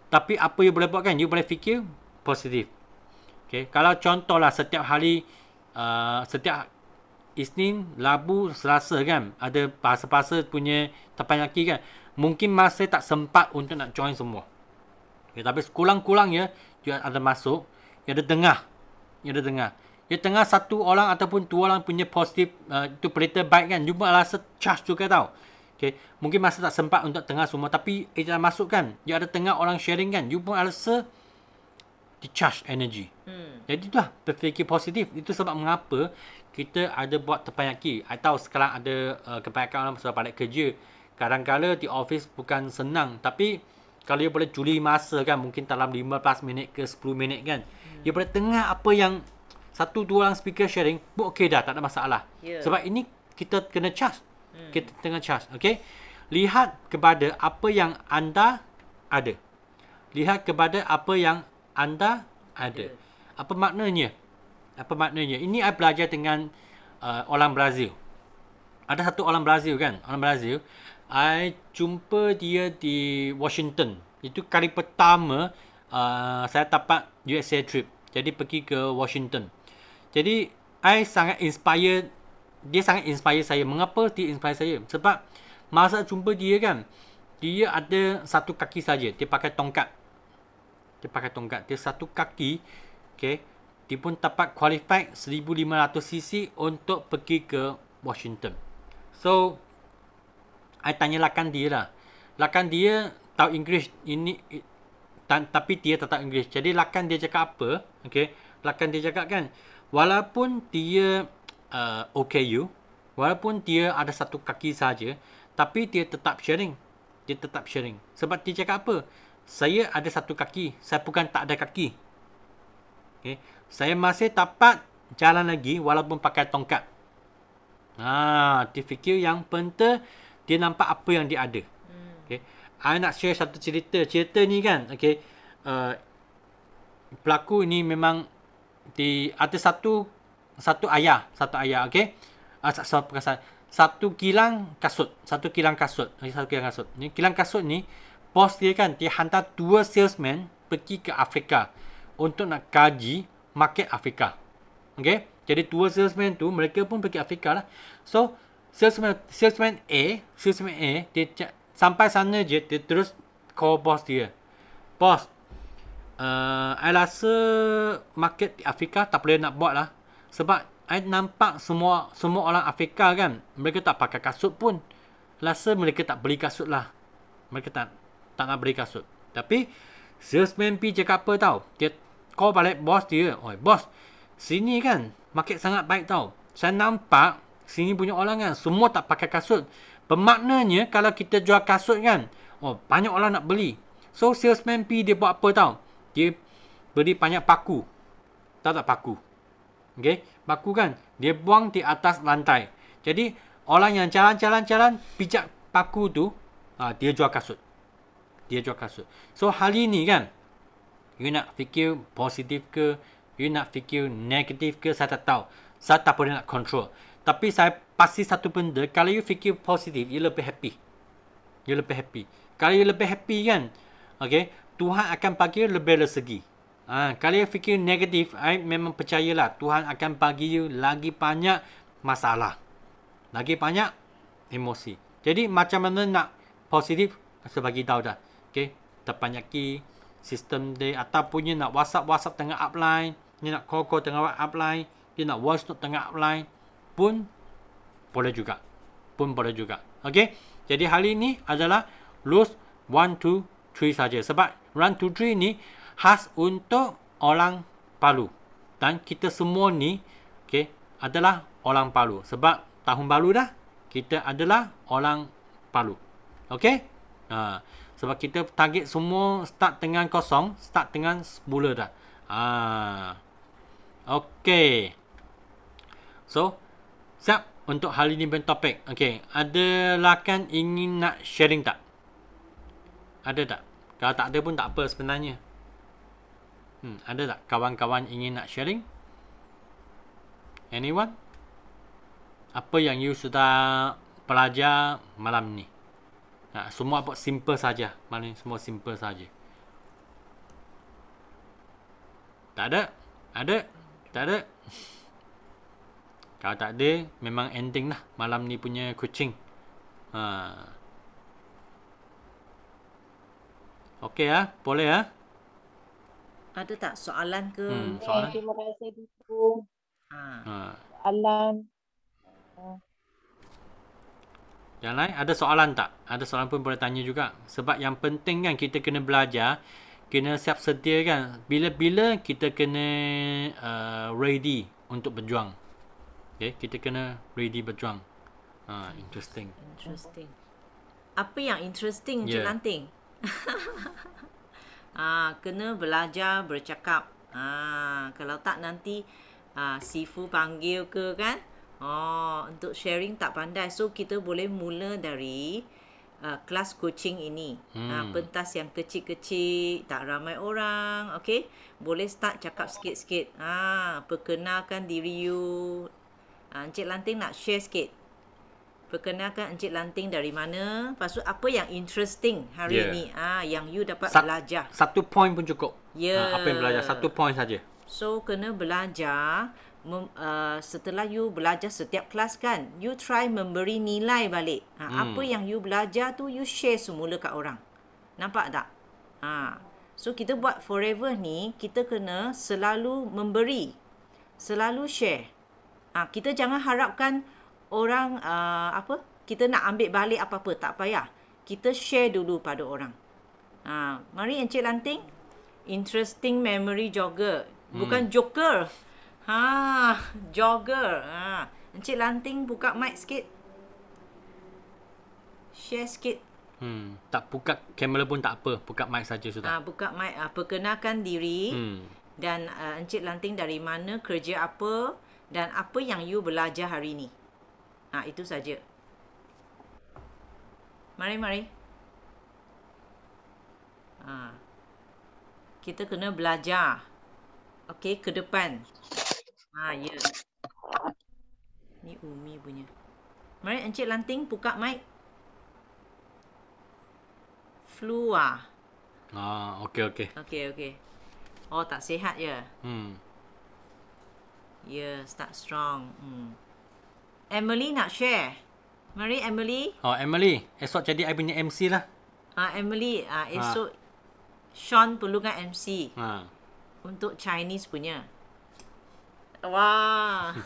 Tapi apa you boleh buat kan? You boleh fikir positif. Okay. Kalau contohlah setiap hari, setiap Isnin, Rabu, Selasa kan, ada bahasa-bahasa punya tapanaki kan. Mungkin masa tak sempat untuk nak join semua. Okay, tapi kurang-kurang ya, you ada masuk, you ada dengar. You tengah satu orang ataupun dua orang punya positif itu berita baik kan, you rasa charge juga tau. Okay. Mungkin masa tak sempat untuk tengah semua, tapi dah masuk kan, you ada tengah orang sharing kan, you pun rasa di charge energy. Jadi itulah berfikir positif. Itu sebab mengapa kita ada buat terpanyaki. I tahu sekarang ada kebanyakan orang pasal balik kerja. Kadang-kadang di office bukan senang, tapi kalau you boleh juli masa kan, mungkin dalam 15 minit ke 10 minit kan, you boleh tengah apa yang satu dua orang speaker sharing, pun okey dah, tak ada masalah. Sebab ini kita kena charge. Kita tengah charge. Okay. Lihat kepada apa yang anda ada. Lihat kepada apa yang anda ada. Apa maknanya? Ini I belajar dengan orang Brazil. Ada satu orang Brazil kan. Orang Brazil. I jumpa dia di Washington. Itu kali pertama saya dapat USA trip. Jadi pergi ke Washington. Jadi I sangat inspired. Dia sangat inspire saya. Mengapa dia inspire saya? Sebab masa jumpa dia kan, dia ada satu kaki saja. Dia pakai tongkat. Dia satu kaki. Okay. Dia pun dapat qualified 1500cc untuk pergi ke Washington. So, I tanya lakan dia lah. Lakan dia tahu English. Tapi dia tak tahu English. Jadi lakan dia cakap apa? Okay. Lakan dia cakap kan, walaupun dia OKU, walaupun dia ada satu kaki saja, tapi dia tetap sharing. Sebab dia cakap apa? Saya ada satu kaki. Saya bukan tak ada kaki. Okay. Saya masih dapat jalan lagi walaupun pakai tongkat. Dia fikir yang penting dia nampak apa yang dia ada. Okay. I nak share satu cerita. Cerita ni kan, okay, pelaku ni memang ada satu ayah, okay. Satu kilang kasut. Ni kilang kasut ni, bos dia kan, dia hantar 2 salesman pergi ke Afrika untuk nak kaji market Afrika. Okay. Jadi 2 salesman tu, mereka pun pergi Afrika lah. So, salesman A, dia sampai sana je, dia terus call bos dia. Bos, I rasa market di Afrika tak boleh nak buat lah. Sebab I nampak semua orang Afrika kan, mereka tak pakai kasut pun. Rasa mereka tak beli kasut lah. Mereka tak nak beli kasut. Tapi salesman P cakap apa tau? Dia call balik bos dia. Oi bos, sini kan market sangat baik tau. Saya nampak sini punya orang kan semua tak pakai kasut. Bermaknanya kalau kita jual kasut kan, banyak orang nak beli. So salesman P dia buat apa tau? Dia beri banyak paku. Tahu tak paku? Okay, paku kan, dia buang di atas lantai. Jadi orang yang jalan pijak paku tu, dia jual kasut. So hari ni kan, you nak fikir positif ke, you nak fikir negatif ke, saya tak tahu. Saya tak boleh nak control. Tapi saya pasti satu benda, kalau you fikir positif, you lebih happy. Kalau you lebih happy kan, okay, Tuhan akan bagi you lebih rezeki. Kalau you fikir negatif, I memang percayalah Tuhan akan bagi you lagi banyak masalah, lagi banyak emosi. Jadi macam mana nak positif, saya bagi tahu dah. Okay, terpanyaki sistem dia, ataupun you nak WhatsApp tengah upline, you nak call tengah upline, you nak voice note tengah upline, pun boleh juga. Okay, jadi hari ini adalah rules 1, 2, 3 saja. Sebab 1, 2, 3 ni khas untuk orang Palu. Dan kita semua ni, okay, adalah orang Palu. Sebab tahun baru dah, kita adalah orang Palu. Okay? Sebab kita target semua start dengan kosong, start dengan semula dah. Okay. So, siap untuk hari ini bertopik. Okay. Ada rakan ingin nak sharing tak? Ada tak? Kalau tak ada pun tak apa sebenarnya. Ada tak kawan-kawan ingin nak sharing? Anyone? Apa yang you sudah belajar malam ni? Semua apa simple saja. Malam ni semua simple saja. Tak ada? Ada? Tak ada? Kalau tak ada, memang ending lah malam ni punya coaching. Okey boleh Ada tak soalan ke? Soalan? Terima kasih Dipu. Soalan. Yang lain ada soalan tak? Ada soalan pun boleh tanya juga. Sebab yang penting kan kita kena belajar, kena siap sedia kan. Bila-bila kita kena ready untuk berjuang. Okay, kita kena ready berjuang. Interesting. Interesting. Apa yang interesting, Encik Yeah. Lanting? Kena belajar bercakap. Kalau tak nanti Sifu panggil ke kan? Untuk sharing tak pandai. So kita boleh mula dari kelas coaching ini. Pentas yang kecil-kecil, tak ramai orang, okey? Boleh start cakap sikit-sikit. Perkenalkan diri you. Encik Lanting nak share sikit. Perkenalkan Encik Lanting dari mana. Lepas tu apa yang interesting hari Yeah. ni. Yang you dapat belajar. Satu point pun cukup. Ya. Apa yang belajar? Satu point saja. So kena belajar. Setelah you belajar setiap kelas kan, you try memberi nilai balik. Apa yang you belajar tu you share semula kat orang. Nampak tak? So kita buat forever ni, kita kena selalu memberi, selalu share. Kita jangan harapkan orang kita nak ambil balik apa-apa, tak payah. Kita share dulu pada orang. Mari Encik Lanting, interesting memory jogger. Bukan joker. Jogger. Encik Lanting buka mic sikit. Share sikit. Tak buka kamera pun tak apa. Buka mic saja sudah. Buka mic. Perkenalkan diri. Dan Encik Lanting dari mana, kerja apa dan apa yang you belajar hari ni. Itu saja. Mari. Kita kena belajar. Okey, ke depan. Ya. Ni Umi punya. Mari Encik Lanting buka mic. Flu Okey. Okey. Oh, tak sihat ya? Ya, start strong. Emily nak share. Mari Emily. Emily, esok jadi I punya MC lah. Emily, esok Sean perlukan MC. Untuk Chinese punya. Wah.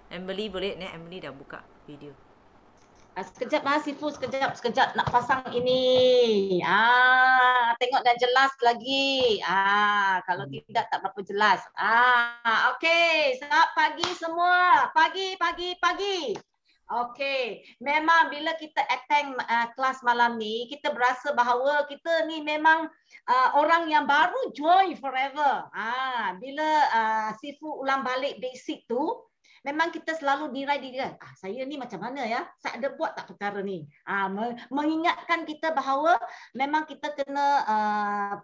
Emily boleh ni, Emily dah buka video. Sekejap Sifu, sekejap nak pasang ini. Tengok dan jelas lagi. Kalau tidak tak berapa jelas. Okey, selamat pagi semua. Pagi. Okey, memang bila kita attend kelas malam ni, kita berasa bahawa kita ni memang orang yang baru join forever. Bila Sifu ulang balik basic tu, memang kita selalu nirai diri kan. Saya ni macam mana ya? Saya ada buat tak perkara ni? Mengingatkan kita bahawa memang kita kena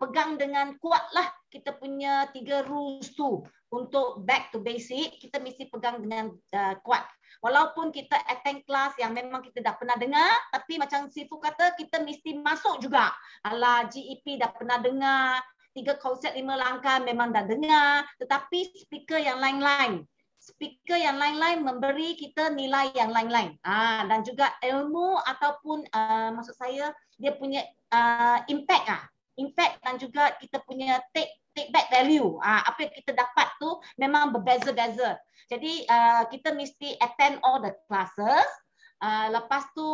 pegang dengan kuatlah kita punya 3 rules tu. Untuk back to basic, kita mesti pegang dengan kuat. Walaupun kita attend kelas yang memang kita dah pernah dengar, tapi macam Sifu kata, kita mesti masuk juga. GEP dah pernah dengar, 3 konsep 5 langkah memang dah dengar, tetapi speaker yang lain-lain memberi kita nilai yang lain-lain. Dan juga ilmu ataupun maksud saya dia punya impact dan juga kita punya take back value. Apa yang kita dapat tu memang berbeza-beza. Jadi kita mesti attend all the classes. Lepas tu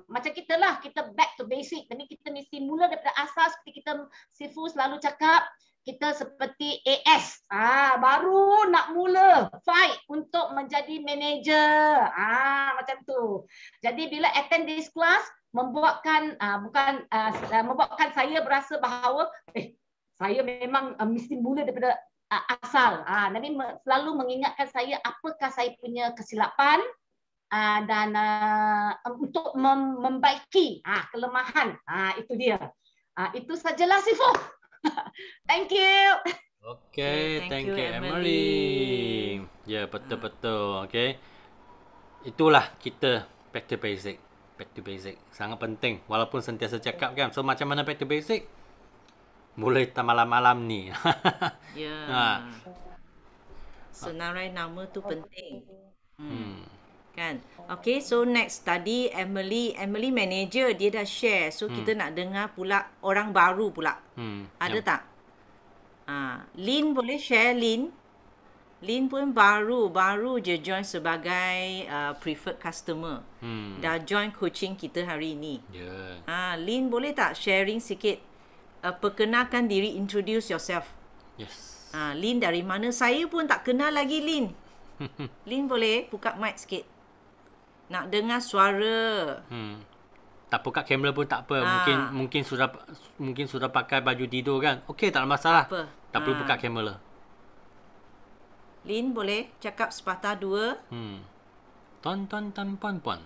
macam kita lah, kita back to basic. Jadi kita mesti mula daripada asas seperti kita Sifu selalu cakap. Kita seperti AS, baru nak mula fight untuk menjadi manager, macam tu. Jadi bila attend this class, membuatkan membuatkan saya berasa bahawa saya memang mesti mula daripada asal. Nabi selalu mengingatkan saya apakah saya punya kesilapan dan untuk membaiki kelemahan. Itu dia. Itu sajalah Sifu. Thank you. Okay, thank you Emily. Ya, betul-betul. Okay. Itulah kita back to basic. Sangat penting. Walaupun sentiasa cakap kan. So macam mana back to basic? Mulai malam-malam ni. Senarai nama tu penting. Kan? Okay, so next tadi Emily manager, dia dah share. So kita nak dengar pula orang baru pula. Ada tak? Lin boleh share, Lin? Lin pun baru je join sebagai preferred customer. Dah join coaching kita hari ini. Lin boleh tak sharing sikit? Perkenalkan diri, introduce yourself. Yes. Lin dari mana? Saya pun tak kenal lagi Lin. Lin boleh buka mic sikit? Nak dengar suara. Tak buka kamera pun tak apa. Mungkin sudah pakai baju tidur kan. Okey, tak ada masalah. Tak perlu buka kamera. Lin boleh cakap sepatah dua. Ton pon.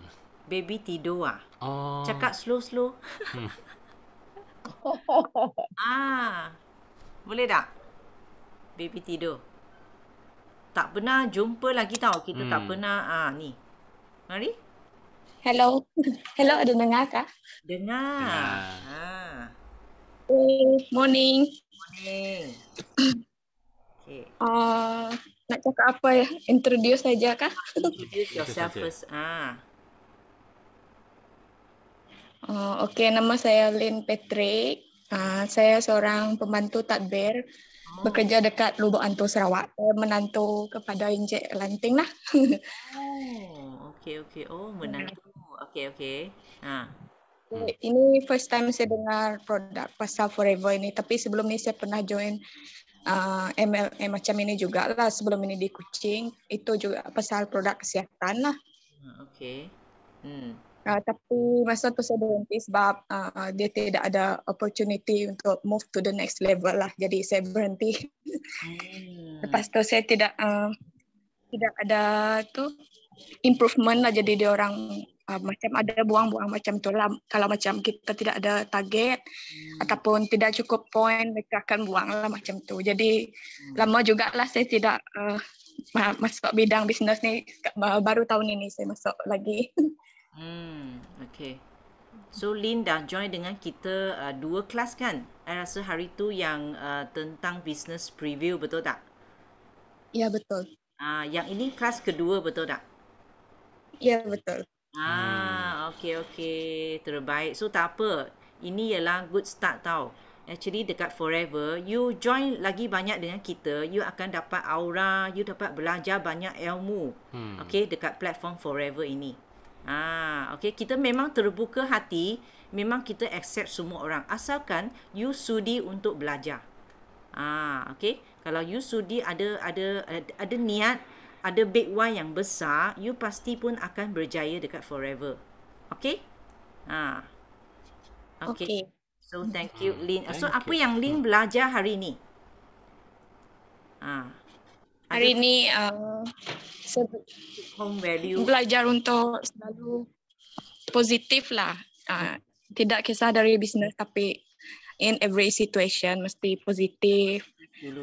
Baby tidur Oh. Cakap slow. Boleh tak? Baby tidur. Tak pernah jumpa lagi tau. Kita tak pernah ni. Mari. Hello, ada dengar kah? Dengar. Morning. Okay. Nak cakap apa ya? Introduce saja kah? Introduce yourself first. Okay, nama saya Lin Patrick. Saya seorang pembantu tadbir. Bekerja dekat Lubuk Antu, Sarawak. Saya menantu kepada Encik Lanting lah. Okay. Oh, menantu. Okay. Ini first time saya dengar produk Pasal Forever ini. Tapi sebelum ni saya pernah join MLM macam ini juga lah. Sebelum ini di Kuching. Itu juga pasal produk kesihatan lah. Okay. Tapi masa tu saya berhenti sebab dia tidak ada opportunity untuk move to the next level lah. Jadi saya berhenti. Lepas tu saya tidak ada tu improvement lah. Jadi dia orang macam ada buang-buang macam tu lah. Kalau macam kita tidak ada target ataupun tidak cukup point, mereka akan buang lah macam tu. Jadi lama jugalah saya tidak masuk bidang bisnes ni. Baru tahun ini saya masuk lagi. Okay. So Lin dah join dengan kita 2 kelas kan? I rasa hari tu yang tentang business preview, betul tak? Ya, betul. Yang ini kelas kedua, betul tak? Ya, betul. Okay. Terbaik. So tak apa. Ini ialah good start tau. Actually dekat Forever, you join lagi banyak dengan kita, you akan dapat aura, you dapat belajar banyak ilmu. Okay, dekat platform Forever ini. Okay, kita memang terbuka hati, memang kita accept semua orang asalkan you sudi untuk belajar. Okay, kalau you sudi ada niat, ada big why yang besar, you pasti pun akan berjaya dekat Forever. Okay? Okay. So thank you Lin. So apa yang Lin belajar hari ni? Hari ni saya home value. Belajar untuk selalu positif lah. Tidak kisah dari bisnes tapi in every situation mesti positif.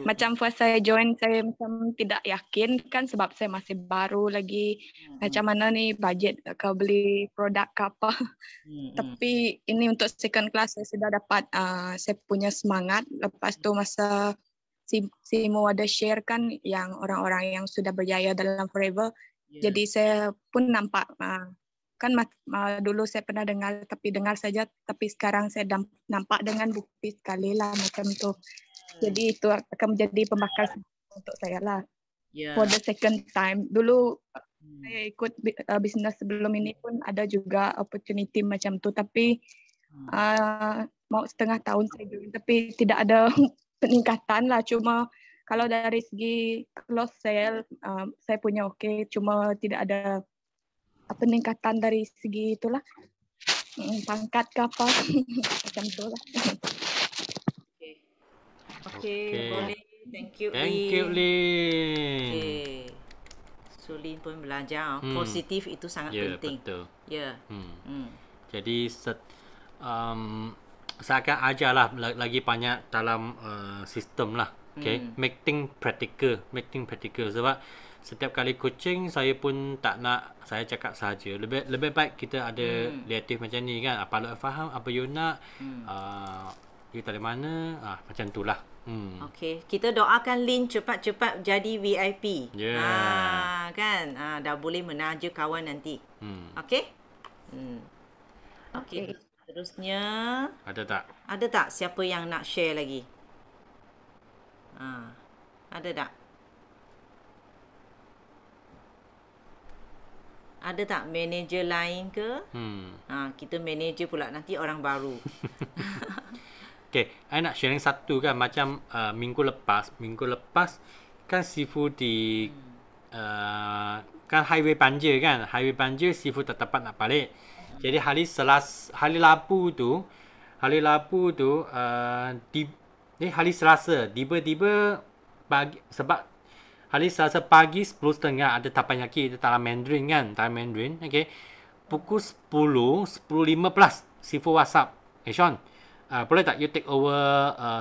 Macam first saya join, saya macam tidak yakin kan sebab saya masih baru lagi. Macam mana ni budget ke beli produk ke apa. Tapi ini untuk second class saya sudah dapat saya punya semangat. Lepas tu masa Simo ada share kan yang orang-orang yang sudah berjaya dalam Forever. Jadi saya pun nampak kan dulu saya pernah dengar saja tapi sekarang saya nampak dengan bukti sekali lah macam tu. Jadi itu akan menjadi pembakar untuk saya lah. For the second time. Dulu saya ikut bisnes sebelum ini pun ada juga opportunity macam tu tapi mau setengah tahun saya join tapi tidak ada peningkatan lah. Cuma kalau dari segi close sale saya punya okey, cuma tidak ada peningkatan dari segi itulah pangkat ke apa macam tu lah. Okay, boleh. Thank you Lin. Okay. So Lin pun belajar positif itu sangat penting. Betul. Jadi saya akan ajarlah lagi banyak dalam sistem lah. Okay, make thing practical sebab setiap kali coaching saya pun tak nak saya cakap saja. Lebih baik kita ada kreatif macam ni kan. Apa lu faham, apa you nak, you dari mana, macam tu lah. Okey, kita doakan Lin cepat-cepat jadi VIP. Yeah. Kan? Dah boleh menaja kawan nanti. Okey? Okey. Terusnya Ada tak? ada tak siapa yang nak share lagi? Ada tak? Ada tak manager lain ke? Kita manager pula nanti orang baru. Okay, I nak sharing satu kan. Macam minggu lepas kan Sifu di kan highway banjir kan. Highway banjir Sifu tak dapat nak balik. Jadi hari Rabu tu hari Selasa tiba-tiba pagi, sebab hari Selasa pagi 10.30 ada Tappanyaki dalam Mandarin kan, dalam Mandarin. Okay, pukul 10:15 Sifu WhatsApp, Sean, boleh tak you take over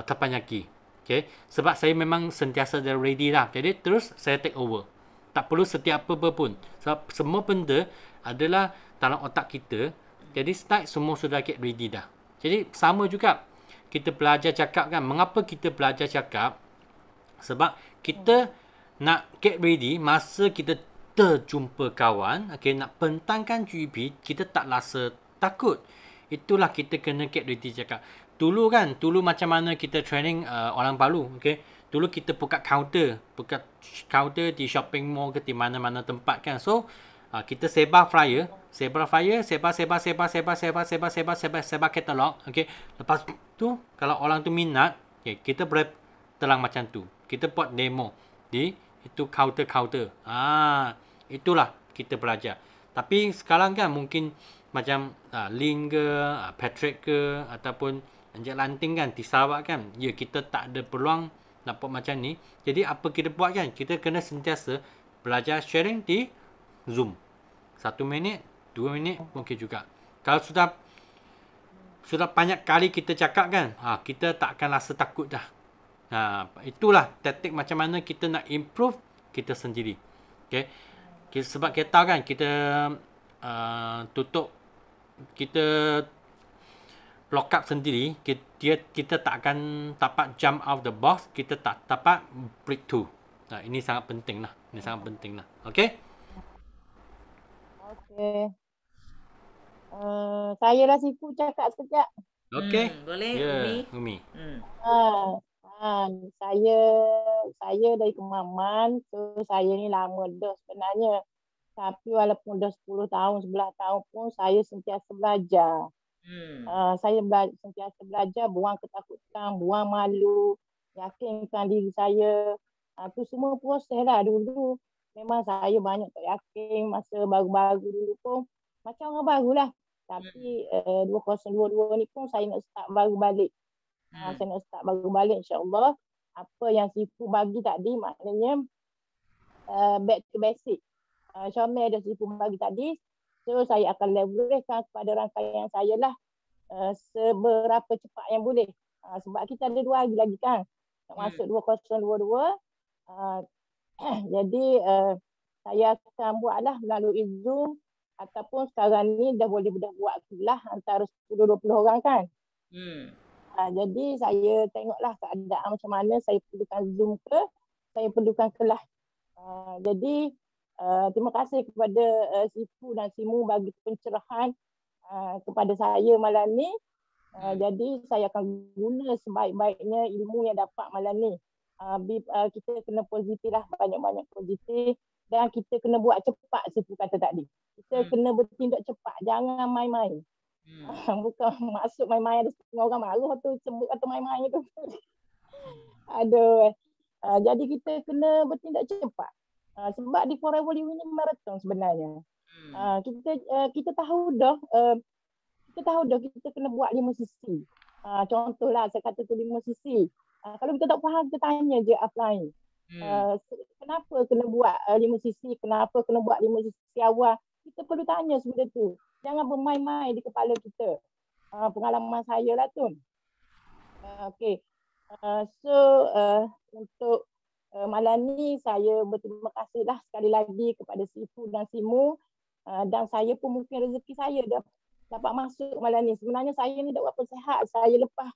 Tappanyaki? Okay, sebab saya memang sentiasa ready lah. Jadi terus saya take over. Tak perlu setiap apa pun. Sebab semua benda adalah dalam otak kita. Jadi start semua sudah get ready dah. Jadi sama juga kita belajar cakap kan. Mengapa kita belajar cakap? Sebab kita nak get ready masa kita terjumpa kawan. Okay, nak bentangkan GP, kita tak rasa takut. Itulah kita kena get ready cakap. Dulu macam mana kita training orang baru. Okay, dulu kita buka counter di shopping mall ke di mana-mana tempat kan. So kita sebar flyer, sebar katalog. Okay, lepas tu kalau orang tu minat, okay, kita boleh telang macam tu. Kita buat demo di itu counter. Itulah kita belajar. Tapi sekarang kan mungkin macam Lin ke, Patrick ke, ataupun Anjak Lanting kan di Sarawak kan, ya kita tak ada peluang nak buat macam ni. Jadi apa kita buat kan, kita kena sentiasa belajar sharing di Zoom. 1 minit, 2 minit mungkin juga. Kalau sudah banyak kali kita cakap kan, kita tak akan rasa takut dah. Itulah taktik macam mana kita nak improve kita sendiri. Okay. Sebab kita tahu kan, kita kita lock up sendiri, kita tak akan dapat jump out the box, kita tak dapat breakthrough. Ini sangat penting lah. Okay. Okey. Saya lah Sifu cakap sekejap. Okay. Boleh, Umi. Saya dari Kemaman. So saya ni lama dah sebenarnya. Tapi walaupun dah 10 tahun, 11 tahun pun saya sentiasa belajar. Saya sentiasa belajar, buang ketakutan, buang malu, yakinkan diri saya. Itu semua proses lah dulu. Memang saya banyak tak yakin masa baru-baru dulu pun. Macam orang baru lah. Tapi 2022 ni pun saya nak start baru balik. Saya nak start baru balik insyaAllah. Apa yang Sifu bagi tadi maknanya back to basic. Syamil ada Sifu bagi tadi. So saya akan leveragkan kepada rangkaian saya lah. Seberapa cepat yang boleh. Sebab kita ada 2 hari lagi kan. Nak masuk 2022. Jadi saya akan buatlah melalui Zoom. Ataupun sekarang ni dah boleh buat kelas antara 10-20 orang kan. Jadi saya tengoklah keadaan macam mana, saya perlukan Zoom ke, saya perlukan kelas. Jadi terima kasih kepada Sifu dan Simu bagi pencerahan kepada saya malam ni. Jadi saya akan guna sebaik-baiknya ilmu yang dapat malam ni. Kita kena positif lah, banyak-banyak positif. Dan kita kena buat cepat, Sifu kata tadi. Kita kena bertindak cepat, jangan main-main. Bukan masuk main-main, ada setengah orang marah tu sebut kata main-main tu. Aduh. Jadi kita kena bertindak cepat. Sebab di Forever Living ni marathon sebenarnya. Kita tahu dah kita kena buat 5 sisi. Contohlah saya kata tu 5 sisi. Kalau kita tak faham, kita tanya je offline. Kenapa kena buat 5 sisi? Kenapa kena buat 5 sisi awal? Kita perlu tanya sebenarnya tu. Jangan bermain-main di kepala kita. Pengalaman saya lah tu. Okay. Untuk malam ni saya berterima kasih lah sekali lagi kepada Sifu dan Simu. Dan saya pun mungkin rezeki saya dah dapat masuk malam ni. Sebenarnya saya ni dah berapa sihat. Saya lepas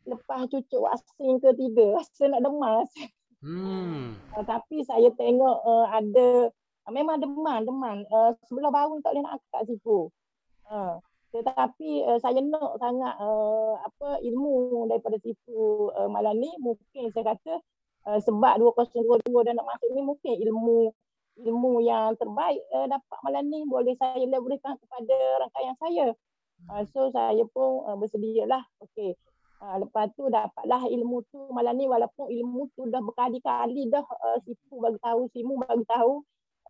lepas cucuk vaksin ke tidak, rasa nak demam. Tapi saya tengok ada memang demam. Sebelah baru tak boleh nak angkat sifu. Tetapi saya nak sangat ilmu daripada sifu malam ni. Mungkin saya kata sebab 2022 dah nak masuk ni, mungkin ilmu yang terbaik dapat malam ni boleh saya leverage kepada rangkaian saya. So saya pun bersedialah. Okey. Lepas tu dapatlah ilmu tu malam ni, walaupun ilmu tu dah berkali-kali dah sifu bagi tahu, simu bagi tahu.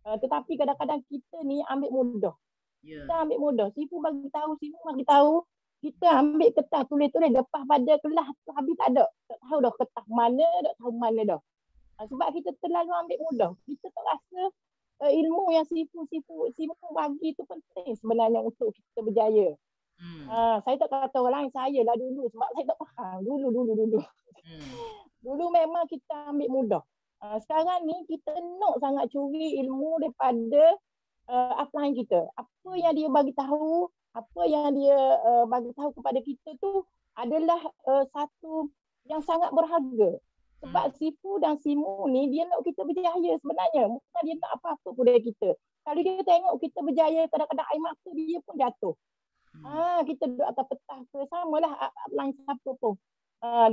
Tetapi kadang-kadang kita ni ambil mudah. Kita ambil mudah. Sifu bagi tahu, simu bagi tahu. Kita ambil kertas tulis-tulis lepas pada kelas tu habis tak ada. Tak tahu dah kertas mana, tak tahu mana dah. Sebab kita terlalu ambil mudah. Kita tak rasa ilmu yang simu bagi tu penting sebenarnya untuk kita berjaya. Saya tak kata orang lain, saya lah dulu sebab saya tak faham. Dulu. Dulu memang kita ambil mudah. Sekarang ni kita nak sangat curi ilmu daripada upline kita. Apa yang dia bagi tahu, apa yang dia bagi tahu kepada kita tu adalah satu yang sangat berharga. Sebab sifu dan simu ni dia nak kita berjaya sebenarnya. Bukan dia nak apa-apa pun dari kita. Kalau dia tengok kita berjaya, kadang-kadang air mata dia pun jatuh. Kita duduk atas petang ke, samalah upline siapa pun.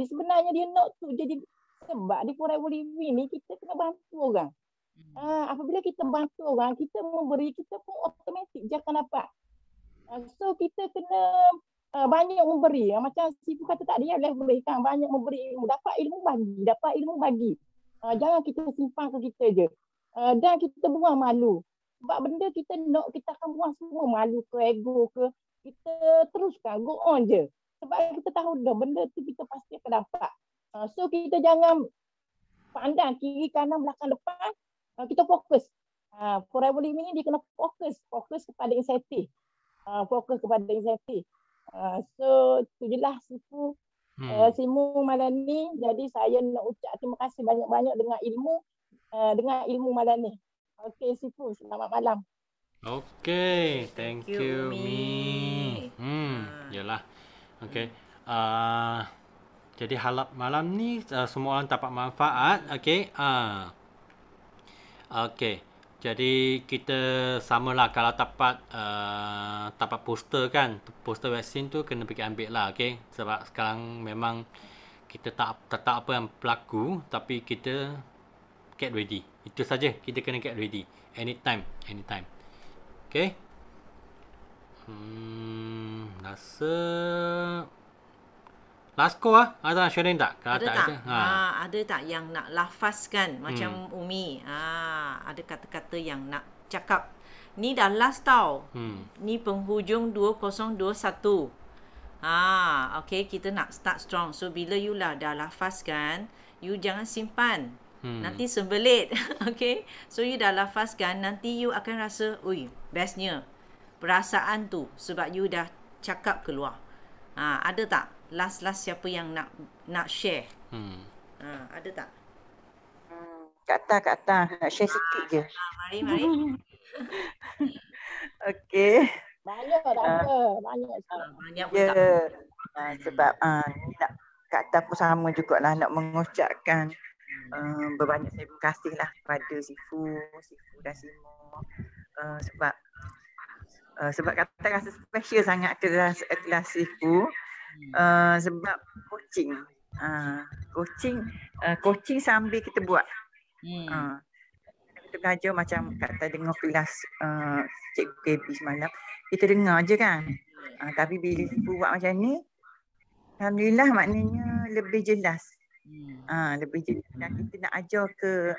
Sebenarnya dia nak tu jadi, sebab di Forever Living ni kita kena bantu orang. Apabila kita bantu orang, kita memberi, kita pun automatik je akan dapat. So kita kena banyak memberi. Macam sifu kata tak, dia leverage kan, banyak memberi ilmu. Dapat ilmu bagi. Jangan kita simpan ke kita je. Dan kita buang malu. Sebab benda kita nak, kita akan buang semua malu ke, ego ke. Kita teruskan, go on je. Sebab kita tahu dah benda tu kita pasti akan dapat. So kita jangan pandang kiri, kanan, belakang, depan. Kita fokus. Forever Living ni dia kena fokus kepada insentif. So tu je lah sifu simu malam ni. Jadi saya nak ucap terima kasih banyak-banyak dengan ilmu malam ni. Okey sifu, selamat malam. Okey, thank you Mi. Yalah. Okey. Jadi harap malam ni semua orang dapat manfaat. Okey. Okey. Jadi kita samalah kalau dapat poster kan, poster vaksin tu kena pergi ambil lah, okey. Sebab sekarang memang kita tak apa yang berlaku, tapi kita get ready. Itu saja, kita kena get ready anytime. Okey. Rasa last call ada sharing tak? Ada tak? Ada tak yang nak lafazkan macam Umi? Ada kata-kata yang nak cakap. Ni dah last tau. Ni penghujung 2021. Okay, kita nak start strong. So bila you dah lafazkan, you jangan simpan. Nanti sembelit. Okay, so you dah lafazkan, nanti you akan rasa, ui, bestnya perasaan tu sebab you dah cakap keluar. Ada tak? Last siapa yang nak share? Ada tak? Kata nak share sikit je. Mari. Okey. Banyak pun tak. Sebab ni nak kata pun sama jugalah, nak mengucapkan berbanyak terima kasih lah kepada Sifu dan Simo. Sebab kata rasa special sangat kelas Sifu. Sebab coaching sambil kita buat. Kita belajar macam kata dengar kelas Cikgu KB semalam, kita dengar je kan. Tapi bila Sifu buat macam ni, alhamdulillah maknanya lebih jelas. Lebih jelas, dan kita nak ajar ke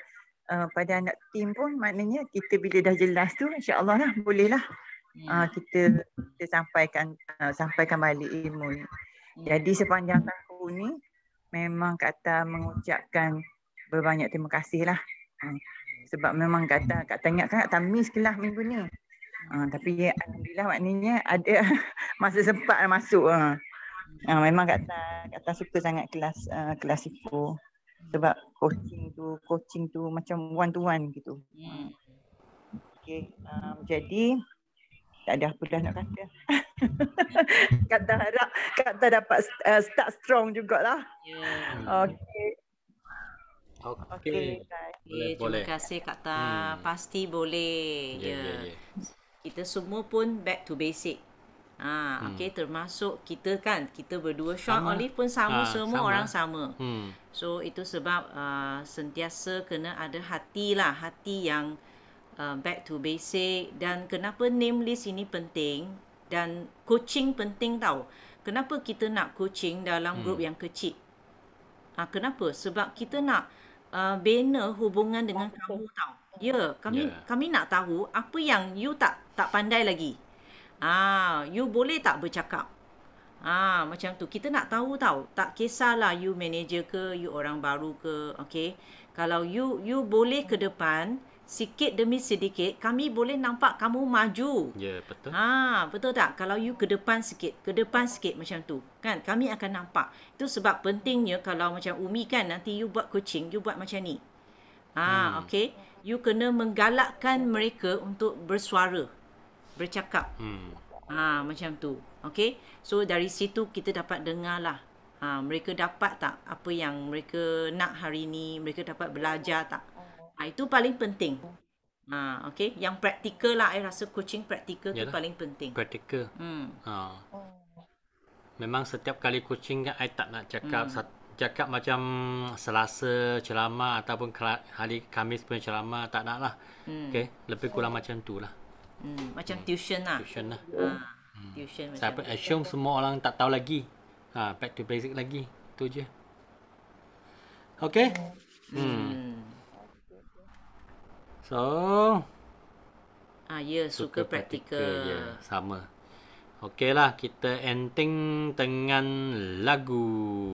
pada anak tim pun, maknanya kita bila dah jelas tu, insya-Allah lah boleh lah kita sampaikan balik ilmu ni. Jadi sepanjang tahun ni memang kata mengucapkan berbanyak terima kasih lah. Sebab memang kata ingat kan kata miss kelas minggu ni. Tapi alhamdulillah maknanya ada masa sempat masuk. Memang kata suka sangat kelas Sifu. Sebab coaching tu macam one to one gitu. Okey, jadi tak ada apa dah nak kata. Kata harap kata dapat start strong jugalah. Okey. Okey. Terima kasih Kak Ta. Pasti boleh. Kita semua pun back to basic. Okey, termasuk kita kan, kita berdua Sean Olive pun semua orang sama. So itu sebab sentiasa kena ada hati yang back to basic. Dan kenapa name list ini penting dan coaching penting tau. Kenapa kita nak coaching dalam grup yang kecil? Kenapa? Sebab kita nak bina hubungan dengan kamu tau. Kami nak tahu apa yang you tak pandai lagi. You boleh tak bercakap? Macam tu. Kita nak tahu tau. Tak kisahlah you manager ke, you orang baru ke, okey. Kalau you boleh ke depan, sikit demi sedikit, kami boleh nampak kamu maju. Ya, betul. Betul tak? Kalau you ke depan sikit macam tu. Kan? Kami akan nampak. Itu sebab pentingnya kalau macam Umi kan, nanti you buat coaching, you buat macam ni. Okey. You kena menggalakkan mereka untuk bersuara, bercakap. Macam tu. Okey. So dari situ kita dapat dengar lah. Mereka dapat tak apa yang mereka nak hari ni, mereka dapat belajar tak. Itu paling penting. Okey, yang praktikal lah. I rasa coaching praktikal tu paling penting. Praktikal. Memang setiap kali coaching kan I tak nak cakap macam Selasa ceramah ataupun hari Khamis pun ceramah, tak nak lah. Okey, lebih kurang macam tu lah. Macam tuition lah. Tuition lah. Tuition Saya macam assume semua orang tak tahu lagi. Back to basic lagi. Itu je. Okey. So, suka praktikal. Ya, sama. Okeylah, kita ending dengan lagu.